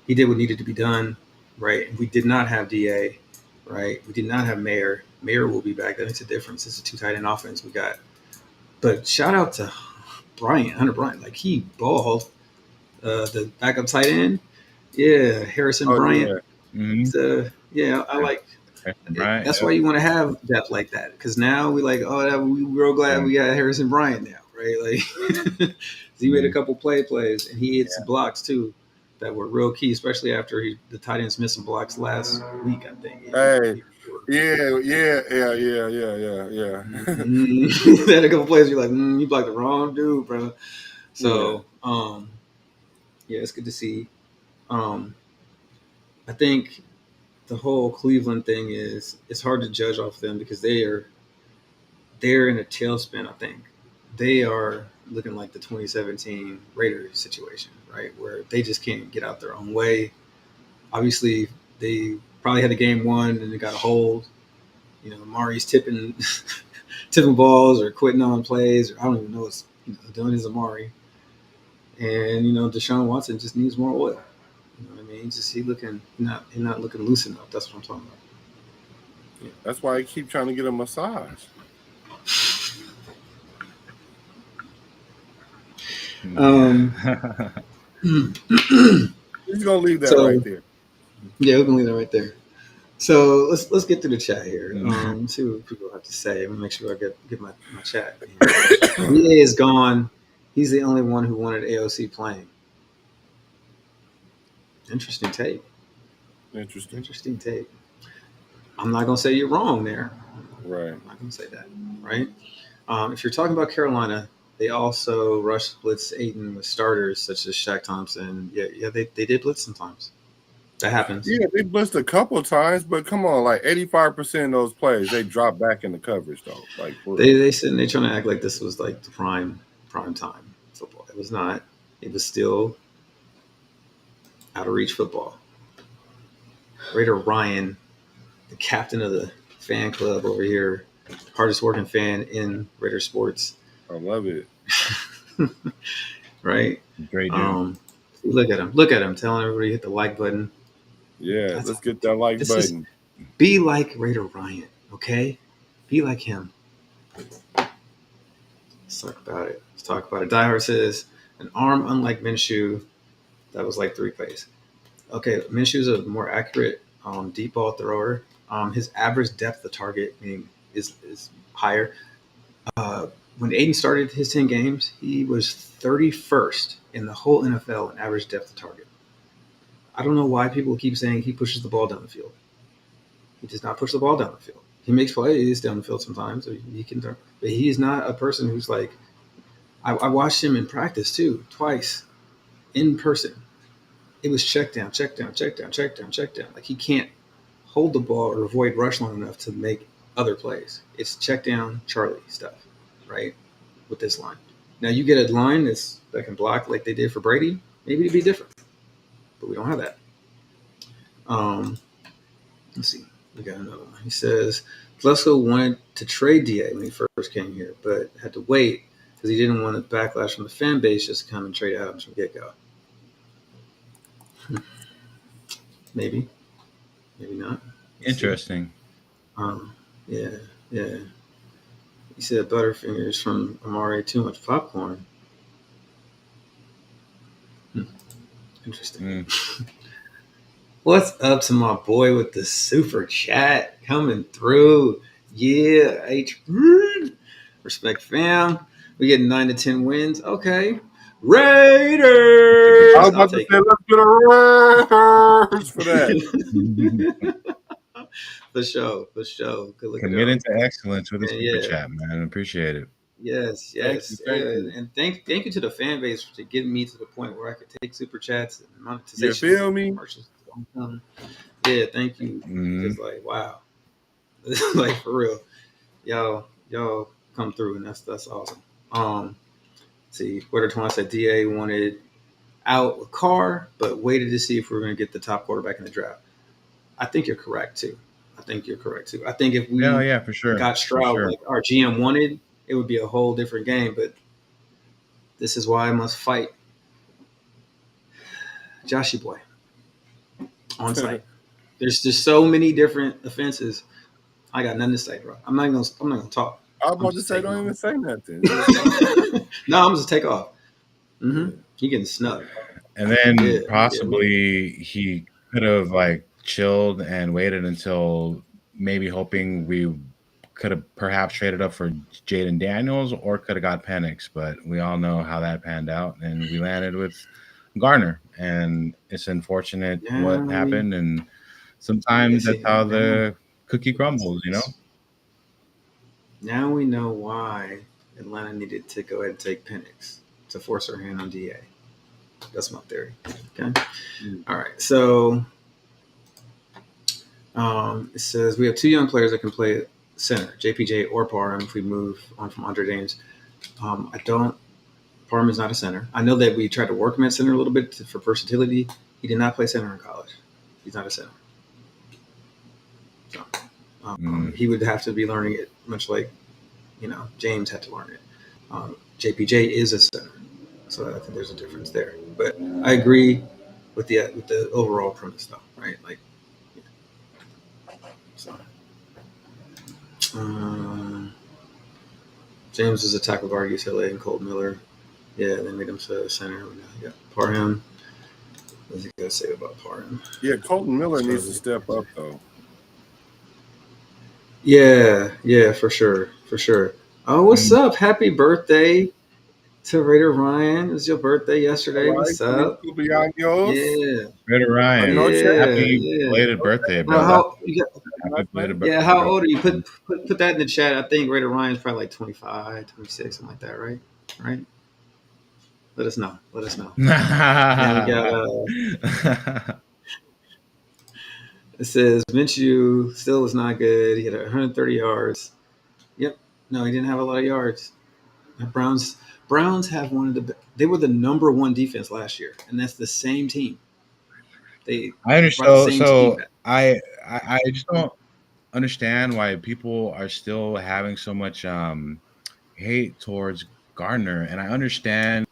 he did what needed to be done, right? We did not have DA, right? We did not have Mayer. Mayer will be back. That makes a difference. It's a 2 tight end offense we got. But shout out to Hunter Bryant. Like, he balled. The backup tight end. Yeah, Harrison Bryant. Yeah. I like right. That's why you want to have depth like that. Because now we we're real glad we got Harrison Bryant now, right? Like, he made a couple plays, and he hit some blocks too that were real key, especially after the tight ends missed some blocks last week, I think. Hey, yeah. They had a couple plays you're like, you blocked the wrong dude, bro. So, it's good to see. I think the whole Cleveland thing is it's hard to judge off them because they're in a tailspin. I think they are looking like the 2017 Raiders situation, right, where they just can't get out their own way. Obviously, they probably had a game won and they got a hold. You know, Amari's tipping tipping balls or quitting on plays, or I don't even know what's doing his Amari. And Deshaun Watson just needs more oil. You know what I mean? He looking not looking loose enough. That's what I'm talking about. Yeah. That's why I keep trying to get a massage. He's gonna leave that right there. Yeah, we can leave that right there. So let's get to the chat here. See what people have to say. I'm gonna make sure I get my chat. EA is gone. He's the only one who wanted AOC playing. Interesting take. Interesting take. I'm not gonna say you're wrong there. Right. I'm not gonna say that. Right. If you're talking about Carolina, they also rush blitz Aiden with starters such as Shaq Thompson. Yeah, they did blitz sometimes. That happens. Yeah, they blitzed a couple of times, but come on, like 85% of those plays, they drop back in the coverage though. Like they trying to act like this was like the prime time football. It was not. It was still out of reach football. Raider Ryan, the captain of the fan club over here, hardest working fan in Raider sports. I love it. Right? Great dude. Look at him telling everybody to hit the like button. Yeah, let's get that like button. Be like Raider Ryan, okay? Be like him. Let's talk about it. Die Hard says, an arm unlike Minshew, that was like 3 plays. Okay, Minshew's a more accurate deep ball thrower. His average depth of target is higher. When Aiden started his 10 games, he was 31st in the whole NFL in average depth of target. I don't know why people keep saying he pushes the ball down the field. He does not push the ball down the field. He makes plays down the field sometimes, so he can throw. But he is not a person who's like. I watched him in practice too, twice, in person. It was check down. Like he can't hold the ball or avoid rush long enough to make other plays. It's check down Charlie stuff, right? With this line. Now you get a line that can block like they did for Brady. Maybe it'd be different, but we don't have that. Let's see. We got another one. He says Glasgow wanted to trade DA when he first came here, but had to wait because he didn't want a backlash from the fan base just to come and trade Adams from get-go. Maybe not. Interesting. Yeah. He said Butterfingers from Amari, too much popcorn. Interesting. What's up to my boy with the super chat coming through? Yeah, respect fam. We get 9 to 10 wins. Okay. Raiders. I was about to say, let's get a Raiders for that. For sure. Good looking. Committing to excellence with the super chat, man. Appreciate it. Yes. Thank you. And thank you to the fan base for getting me to the point where I could take super chats and monetization. You feel me? Yeah, thank you. It's like, wow. Like for real. Y'all come through and that's awesome. See, Weather Twan said DA wanted out with Carr, but waited to see if we were going to get the top quarterback in the draft. I think you're correct too. I think if we for sure. got Stroud like our GM wanted, it would be a whole different game. But this is why I must fight Joshy boy on site. There's just so many different offenses. I got nothing to say, bro. I'm not gonna talk. I was about to say, don't even say nothing. No, I'm just take off. You getting snubbed. And then possibly he could have like chilled and waited until maybe hoping we could have perhaps traded up for Jaden Daniels or could have got Penix, but we all know how that panned out, and we landed with Garner, and it's unfortunate what happened, and sometimes that's how the cookie crumbles, you know? Now we know why Atlanta needed to go ahead and take Penix to force her hand on DA. That's my theory. Okay. All right. So It says we have two young players that can play center, JPJ or Parham. If we move on from Andre James, I don't. Parham is not a center. I know that we tried to work him at center a little bit for versatility. He did not play center in college. He's not a center. So, he would have to be learning it, much like James had to learn it. JPJ is a center, so I think there's a difference there. But I agree with the overall premise, though, right? Like, yeah. So James is a tackle guard, UCLA, and Colt Miller. Yeah, they made him to center. Yeah, Parham. What's he gonna say about Parham? Yeah, Colton Miller needs to step up though. Yeah, for sure. Oh, what's up? Happy birthday to Raider Ryan. It was your birthday yesterday. What's up? Yeah. Raider Ryan. Happy belated birthday, bro. How old are you? Put that in the chat. I think Raider Ryan's probably like 25, 26, something like that, right? Right? Let us know. And we got it says Minshew still was not good. He had 130 yards. Yep. No, he didn't have a lot of yards. The Browns have they were the number one defense last year, and that's the same team. I understand. So I just don't understand why people are still having so much hate towards Gardner, and I understand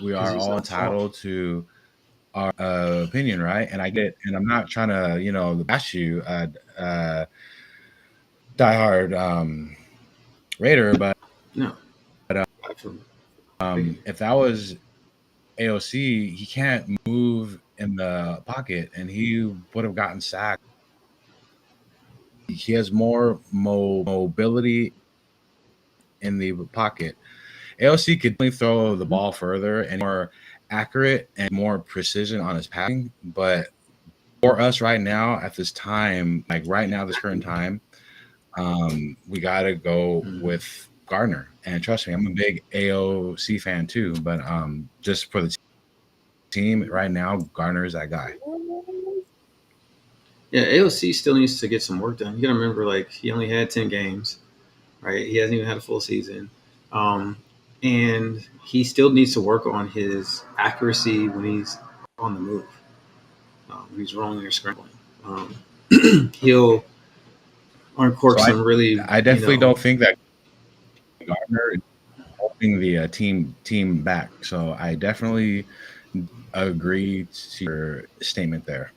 we are all entitled to our opinion, right? And I get it, and I'm not trying to bash you, diehard Raider, but no. If that was AOC, he can't move in the pocket, and he would have gotten sacked. He has more mobility in the pocket. AOC could definitely throw the ball further and more accurate and more precision on his passing. But for us right now, at this time, like right now, this current time, we got to go with Gardner. And trust me, I'm a big AOC fan too. But just for the team right now, Gardner is that guy. Yeah, AOC still needs to get some work done. You got to remember, like, he only had 10 games, right? He hasn't even had a full season. And he still needs to work on his accuracy when he's on the move. When he's rolling or scrambling. He'll uncork some really. I definitely don't think that Gardner is holding the team back. So I definitely agree to your statement there.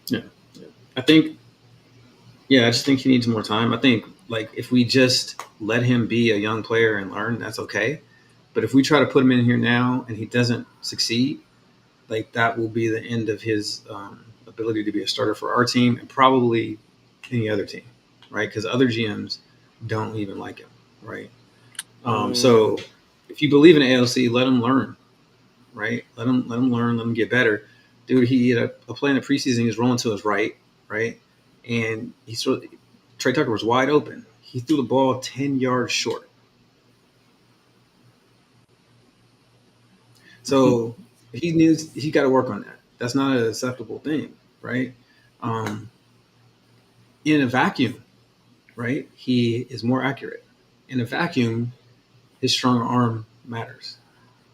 Yeah. I just think he needs more time. I think, like, if we just let him be a young player and learn, that's okay. But if we try to put him in here now and he doesn't succeed, like, that will be the end of his ability to be a starter for our team and probably any other team, right? Because other GMs don't even like him, right? So if you believe in AOC, let him learn, right? Let him learn, let him get better. Dude, he had a play in the preseason. He was rolling to his right, and Trey Tucker was wide open. He threw the ball 10 yards short. So he got to work on that. That's not an acceptable thing, right? In a vacuum, right, he is more accurate. In a vacuum, his strong arm matters.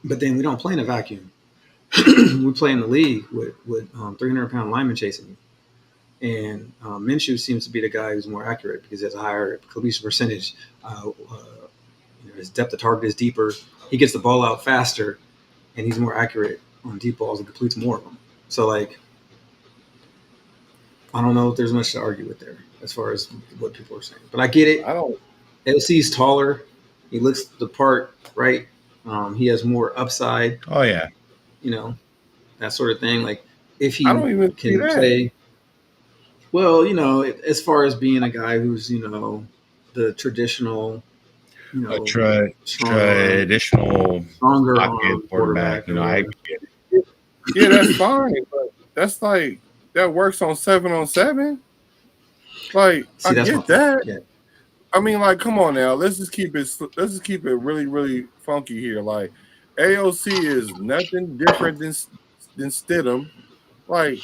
But then we don't play in a vacuum. We play in the league with 300-pound linemen chasing you. And Minshew seems to be the guy who's more accurate because he has a higher completion percentage. His depth of target is deeper. He gets the ball out faster, and he's more accurate on deep balls and completes more of them. So, like, I don't know if there's much to argue with there as far as what people are saying. But I get it. LC's taller. He looks the part, right? He has more upside. Oh, yeah. That sort of thing. Like, if he I don't even can play – well, as far as being a guy who's, the traditional, traditional stronger quarterback. Yeah, that's fine, but that's like that works on 7-on-7. Like, I get that. Yeah. I mean, like, come on now. Let's just keep it really, really funky here. Like, AOC is nothing different than Stidham. Like,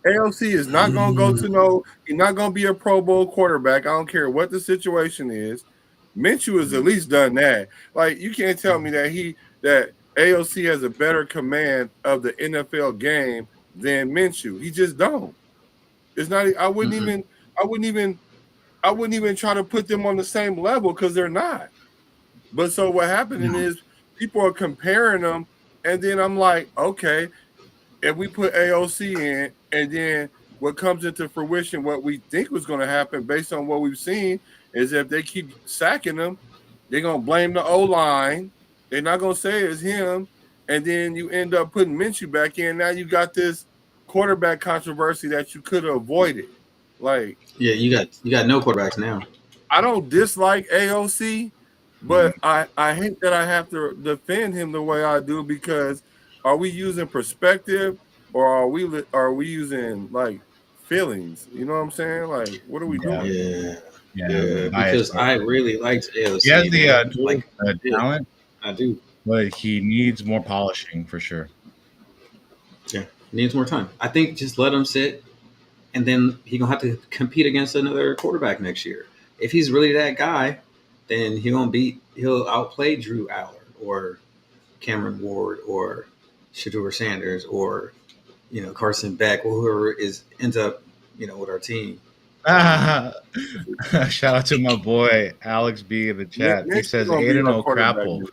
AOC is not going to go to he's not going to be a Pro Bowl quarterback. I don't care what the situation is. Minshew has at least done that. Like, you can't tell me that AOC has a better command of the NFL game than Minshew. He just don't. It's not. I wouldn't even try to put them on the same level because they're not. But so what happening is people are comparing them, and then I'm like, okay, if we put AOC in, and then what comes into fruition, what we think was going to happen based on what we've seen, is if they keep sacking them, they're going to blame the O-line. They're not going to say it's him. And then you end up putting Minshew back in. Now you got this quarterback controversy that you could have avoided. Like, yeah, you got no quarterbacks now. I don't dislike AOC, but I hate that I have to defend him the way I do, because are we using perspective or are we using like feelings? You know what I'm saying? Like, what are we doing? Yeah, because I really liked AOC. He has the talent. I do, but he needs more polishing for sure. Yeah, needs more time. I think just let him sit, and then he's gonna have to compete against another quarterback next year. If he's really that guy, then he'll outplay Drew Aller or Cameron Ward or Shedeur Sanders or Carson Beck or whoever ends up with our team. Shout out to my boy Alex B in the chat. He says Aiden O'Crapple.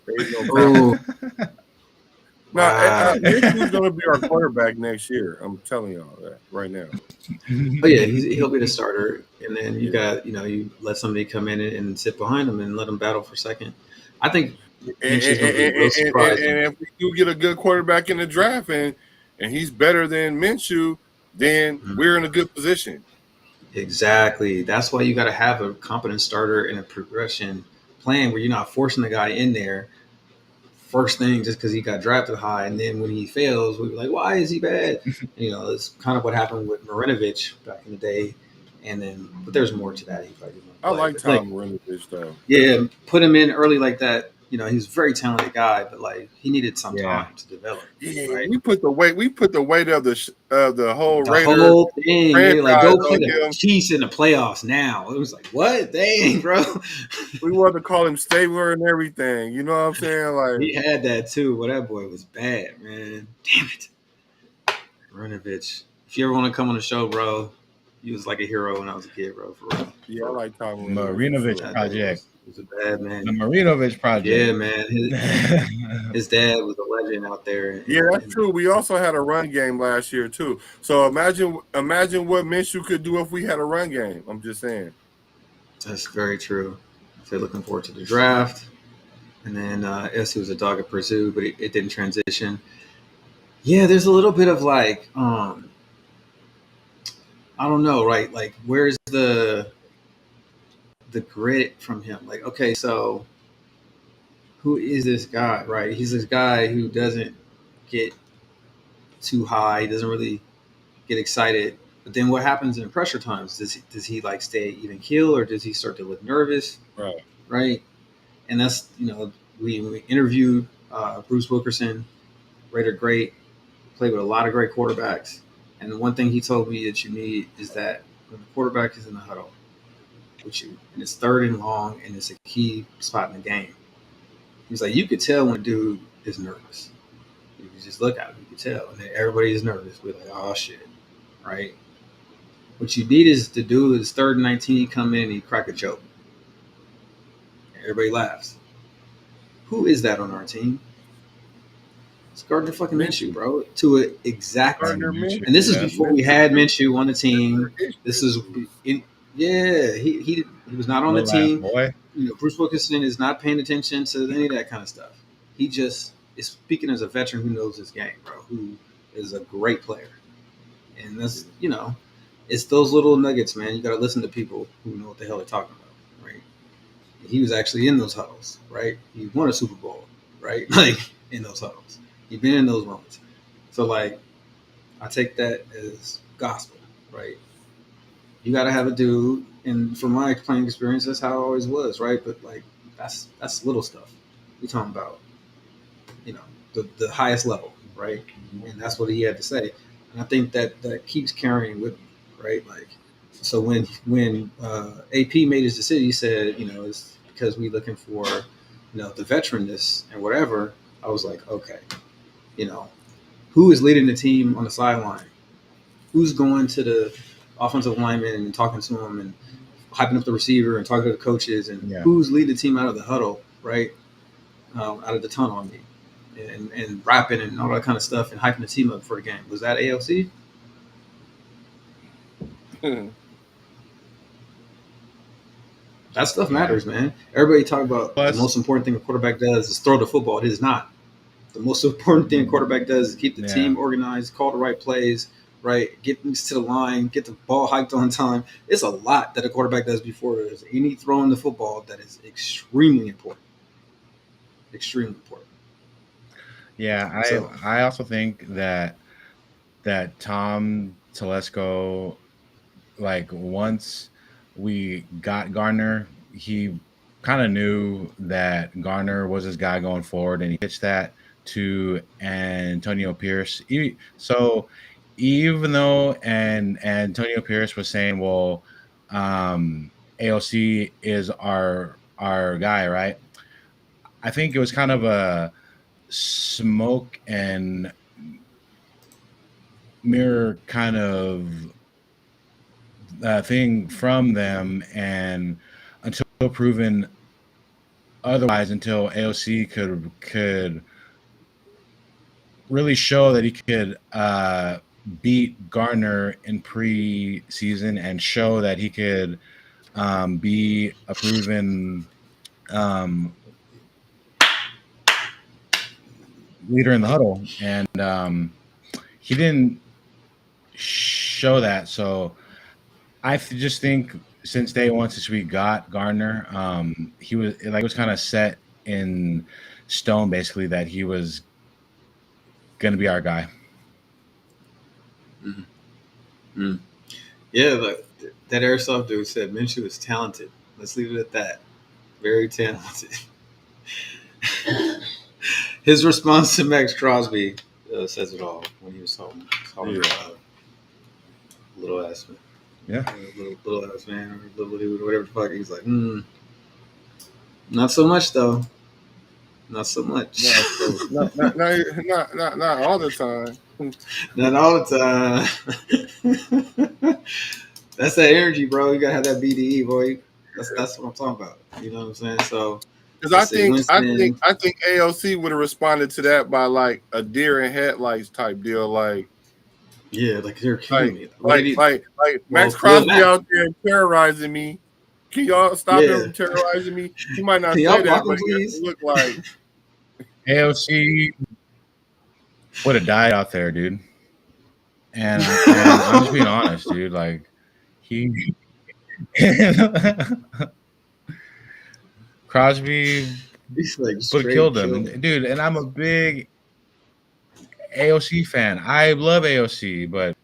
He's going to be our quarterback next year. I'm telling y'all that right now. Oh yeah, he'll be the starter, and then you got you let somebody come in and sit behind him and let him battle for second. I think. And if we do get a good quarterback in the draft and he's better than Minshew, then we're in a good position. Exactly. That's why you got to have a competent starter and a progression plan where you're not forcing the guy in there first thing just because he got drafted high, and then when he fails, we're like, why is he bad? It's kind of what happened with Marinovich back in the day, but there's more to that. He probably didn't I like Tom Marinovich though. Yeah, put him in early like that. He's a very talented guy, but like he needed some time to develop. Yeah, right? we put the weight of the whole Raider whole thing. Like, go play the him. Chiefs in the playoffs now. It was like, what? Dang, bro. We wanted to call him Stabler and everything. You know what I'm saying? Like, he had that too. Well, that boy was bad, man. Damn it, Marinovich. If you ever want to come on the show, bro, he was like a hero when I was a kid, bro. For real. Yeah, I like Tom Marinovich project. He was a bad man. The Marinovich project. Yeah, man. His dad was a legend out there. Yeah, that's true. We also had a run game last year too. So imagine what Minshew could do if we had a run game. I'm just saying. That's very true. So looking forward to the draft. And then he was a dog at Purdue, but it didn't transition. Yeah, there's a little bit of like, I don't know, right? Like, where's the grit from him? Like, okay, so who is this guy, right? He's this guy who doesn't get too high, he doesn't really get excited. But then what happens in pressure times? Does he like stay even keel, or does he start to look nervous? Right. And that's, we interviewed Bruce Wilkerson, Raider great, played with a lot of great quarterbacks. And the one thing he told me that you need is that when the quarterback is in the huddle with you, and it's third and long, and it's a key spot in the game, he's like, you could tell when a dude is nervous. You can just look at him, you can tell. And then everybody is nervous. We're like, oh, shit, right? What you need is the dude is third and 19, he come in and he crack a joke. Everybody laughs. Who is that on our team? It's Gardner fucking Minshew, bro. To an exact. And this is before we had Minshew on the team. This is, he was not on the team. Bruce Wilkinson is not paying attention to any of that kind of stuff. He just is speaking as a veteran who knows his game, bro. Who is a great player, and that's it's those little nuggets, man. You got to listen to people who know what the hell they're talking about, right? He was actually in those huddles, right? He won a Super Bowl, right? Like, in those huddles. He's been in those moments. So, like, I take that as gospel, right? You got to have a dude, and from my playing experience, that's how it always was, right? But, like, that's little stuff. We're talking about, the highest level, right? And that's what he had to say. And I think that keeps carrying with me, right? Like, so when AP made his decision, he said, it's because we looking for, the veteranness and whatever. I was like, okay, you know, who is leading the team on the sideline? Who's going to the offensive lineman and talking to him and hyping up the receiver and talking to the coaches, and who's leading the team out of the huddle, right? Out of the tunnel, I mean, and rapping and all that kind of stuff and hyping the team up for a game. Was that AOC? That stuff matters, man. Everybody talk about the most important thing a quarterback does is throw the football. It is not. The most important thing a quarterback does is keep the team organized, call the right plays, right? Get things to the line, get the ball hiked on time. It's a lot that a quarterback does before there's any throwing the football that is extremely important. Extremely important. Yeah, I also think that Tom Telesco, like once we got Garner, he kind of knew that Garner was his guy going forward, and he pitched that to Antonio Pierce. So even though Antonio Pierce was saying, well, AOC is our guy, right? I think it was kind of a smoke and mirror kind of thing from them, and until proven otherwise, until AOC could really show that he could beat Garner in preseason and show that he could be a proven leader in the huddle, and he didn't show that. So I just think since day one, since we got Gardner, he was like, it was kind of set in stone, basically, that he was going to be our guy. Mm-hmm. Mm. Yeah, but that airsoft dude said Minshew is talented. Let's leave it at that. Very talented. His response to Maxx Crosby says it all when he was talking about little ass man. Yeah. Little ass man or little dude or whatever the fuck. He's like, not so much though. Not so much. Not all the time. Not all the time. That's that energy, bro. You gotta have that BDE, boy. That's what I'm talking about. You know what I'm saying? So, because I think AOC would have responded to that by like a deer in headlights type deal, like. Yeah, like they're killing me. Like Maxx Crosby out there terrorizing me. Can y'all stop him from terrorizing me? He might not say that, but he look like AOC would have died out there, dude. And I'm just being honest, dude. Like he Crosby would have killed him, dude. And I'm a big AOC fan. I love AOC, but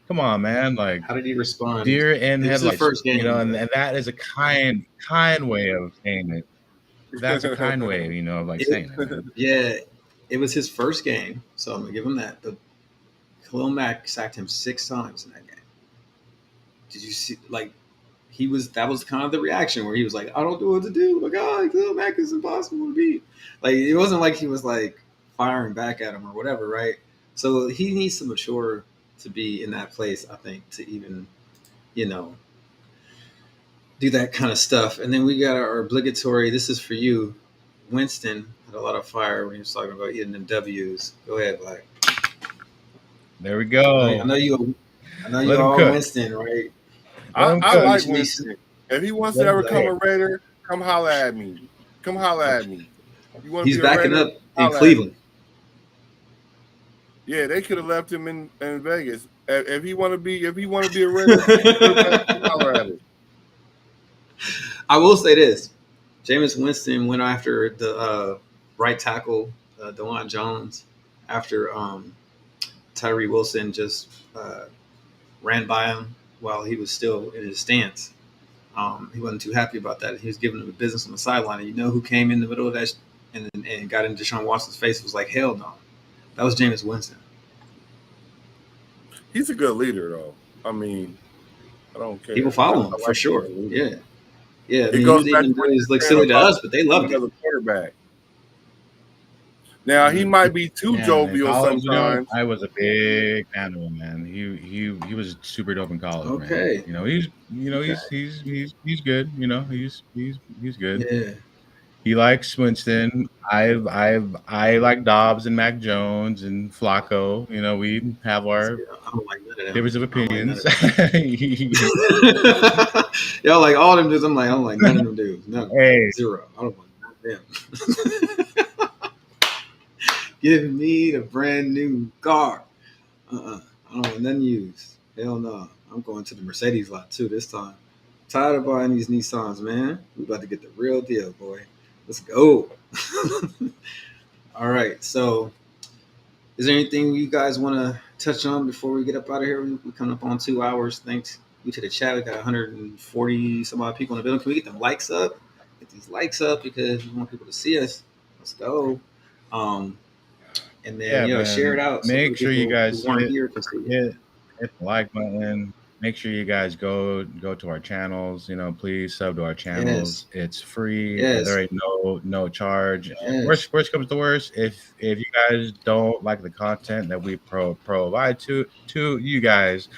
come on, man. Like, how did he respond? Deer in headlights, first game, and that is a kind way of saying it. That's a kind way, of like saying it. Man. Yeah, it was his first game, so I'm gonna give him that. But Khalil Mack sacked him 6 times in that game. Did you see? Like, that was kind of the reaction where he was like, "I don't know what to do. Like, Khalil Mack is impossible to beat." Like, it wasn't like he was like firing back at him or whatever, right? So he needs to mature to be in that place, I think, to even, do that kind of stuff. And then we got our obligatory, this is for you. Winston had a lot of fire when he was talking about hitting them W's. Go ahead, Black. There we go. I know you all Winston, right? I like Winston. If he wants to ever come a Raider, come holler at me. He's backing up in Cleveland. Yeah, they could have left him in Vegas. If he want to be a Raider, I will say this: Jameis Winston went after the right tackle, DeJuan Jones, after Tyree Wilson just ran by him while he was still in his stance. He wasn't too happy about that. He was giving him the business on the sideline. And you know who came in the middle of that and got in Deshaun Watson's face was like, hell no. That was Jameis Winston. He's a good leader, though. I mean, I don't care. People follow I him for like him sure. as a leader. Yeah. Yeah. I It mean, he goes was back to even what it you're was like saying silly to about us, but they loved as it. a quarterback. Now he might be too Yeah, in jovial college, sometimes. I was a big fan of him, man. He was super dope in college, man. Okay. Okay. He's good. He's good. Yeah. He likes Winston. I like Dobbs and Mac Jones and Flacco. We have See, our I don't like none of them. difference of I don't like none opinions. of them. Y'all like all them dudes. I don't like none of them dudes. None. Hey, Zero. I don't like none of them. Give me the brand new car. I don't want nothing used. Hell no. I'm going to the Mercedes lot too this time. Tired of buying these Nissans, man. We about to get the real deal, boy. Let's go. All right. So, is there anything you guys want to touch on before we get up out of here? We're coming up on 2 hours. Thanks you to the chat. We got 140 some odd people in the building. Can we get them likes up? Get these likes up because we want people to see us. Let's go. And then yeah, share it man. out so Make sure you people guys who aren't here can see it. hit the like button. Make sure you guys go to our channels. Please sub to our channels. Yes. It's free. Yes. There ain't no charge. Yes. Worst comes to worst, if you guys don't like the content that we provide to you guys,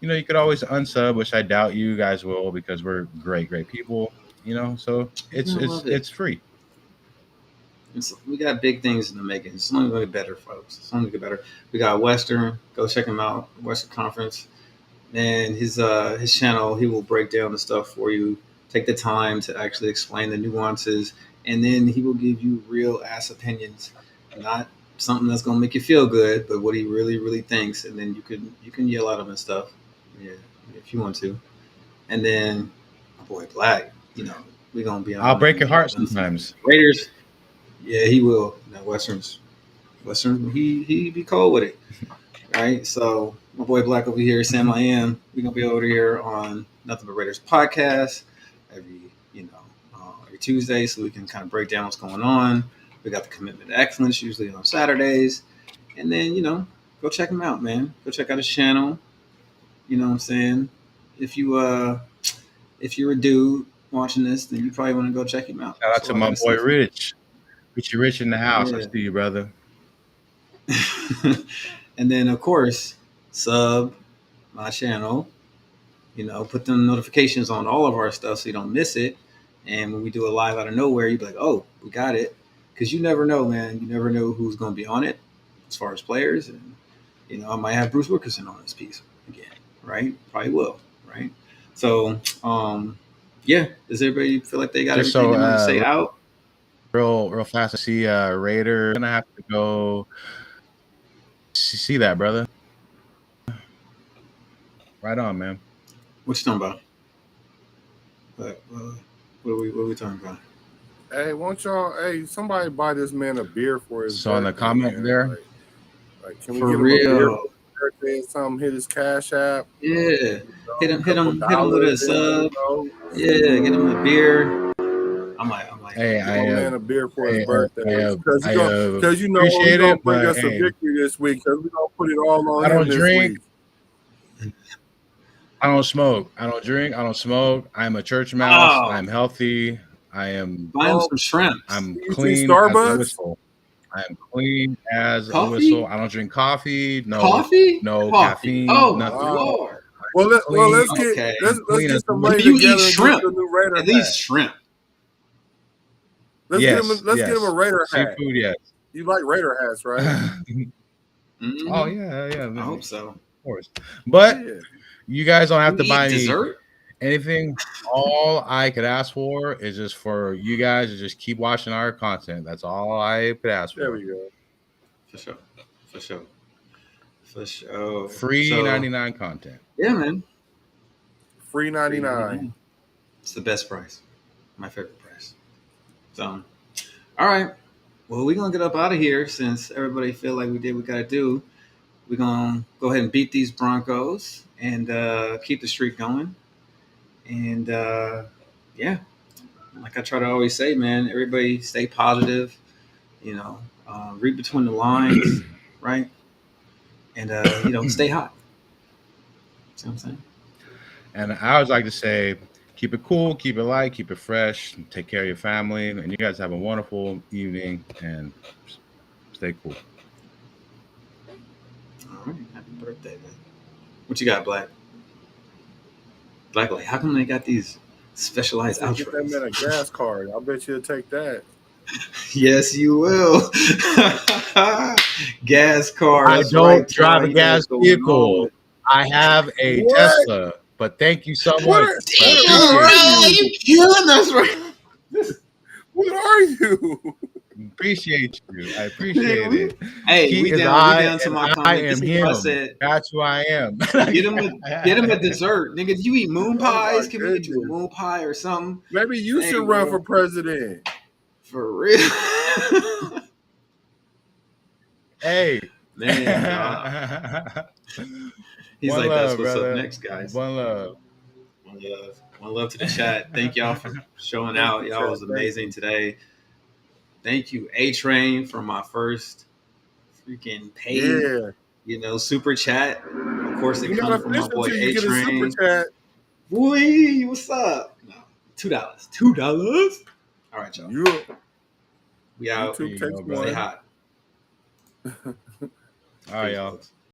you could always unsub, which I doubt you guys will because we're great people. So it's free. We got big things in the making. It's only going to get better, folks. It's only going to get better. We got Western. Go check him out. Western Conference. And his channel, he will break down the stuff for you. Take the time to actually explain the nuances, and then he will give you real ass opinions, not something that's gonna make you feel good, but what he really, really thinks. And then you can yell at him and stuff, yeah, if you want to. And then, my boy Black, we're gonna be on. I'll break your heart sometimes. Raiders, yeah, he will. Western, he be cold with it, right? So. My boy Black over here, Sam I Am. We're gonna be over here on Nothing But Raiders podcast every Tuesday, so we can kind of break down what's going on. We got the Commitment to Excellence usually on Saturdays, and then go check him out, man. Go check out his channel. You know what I'm saying? If you're a dude watching this, then you probably want to go check him out. Shout out to my boy Rich. Rich in the house. Yeah. I see you, brother. And then of course, sub my channel, put them notifications on all of our stuff so you don't miss it. And when we do a live out of nowhere, you'd be like, oh, we got it. Because you never know, man. You never know who's going to be on it as far as players. And, I might have Bruce Wilkerson on this piece again, right? Probably will, right? So, yeah. Does everybody feel like they got everything they want to say out? Real fast. I see Raider. I'm going to have to go see that, brother. Right on, man. What you talking about? What are we talking about? Hey, won't y'all? Hey, somebody buy this man a beer for his. So in the comment man. There, can we get him a beer for his birthday? Something hit his Cash App. Yeah, hit him with a sub. Yeah, get him a beer. I'm like, hey, man a bear for his birthday because we're gonna bring us a victory this week because we're gonna put it all on him this week. I don't smoke. I don't drink. I don't smoke. I'm a church mouse. Oh. I'm healthy. I am. Buy him some shrimp. I'm clean as a whistle. I'm clean as a whistle. I don't drink coffee. No coffee. No caffeine. Oh, nothing. Lord. Let's get some money together and get the new Raider hat. At least shrimp. Let's get him a Raider hat. Seafood, yes. You like Raider hats, right? Mm-hmm. Oh yeah. I hope so. Of course. But you guys don't have to buy dessert. Anything. All I could ask for is just for you guys to just keep watching our content. That's all I could ask for. There we go. For sure. Free 99 content. Yeah, man. Free 99. It's the best price. My favorite price. So, all right. Well, we're going to get up out of here since everybody feel like we did what we got to do. We're going to go ahead and beat these Broncos and keep the streak going. And, yeah, like I try to always say, man, everybody stay positive, read between the lines, right? And stay hot. See what I'm saying? And I always like to say, keep it cool, keep it light, keep it fresh, take care of your family, and you guys have a wonderful evening and stay cool. All right, happy birthday, man. What you got, Black? Black, like, how come they got these specialized Get that man a outros? gas card. I bet you'll take that. Yes, you will. Gas car. I That's don't right, drive Ty. a You know what's gas going vehicle. on. I have a What? Tesla, but thank you so What much. are, I what appreciate are Bro, you? you killing us right. What are you? Appreciate you. I appreciate Nigga, it. hey, He we is down to and my I comment. This am is what I him. said. That's who I am. Get him a dessert, nigga. Do you eat moon Oh my pies? Can we get you a goodness. moon pie or something? Maybe you Hey, should run for bro, president. for real, Hey. man. He's One like, that's love, what's up brother. next, guys. One love. One love to the chat. Thank y'all for showing Thank out. you, Y'all Chad. was Thank amazing you. today. Thank you, A Train, for my first freaking paid, Yeah. super chat. Of course, it You're not comes from my official boy until you A get a super Train. chat. Boy, what's up? No, $2. $2. All right, y'all. We out. YouTube takes bro. Stay one. hot. All right, y'all. Folks.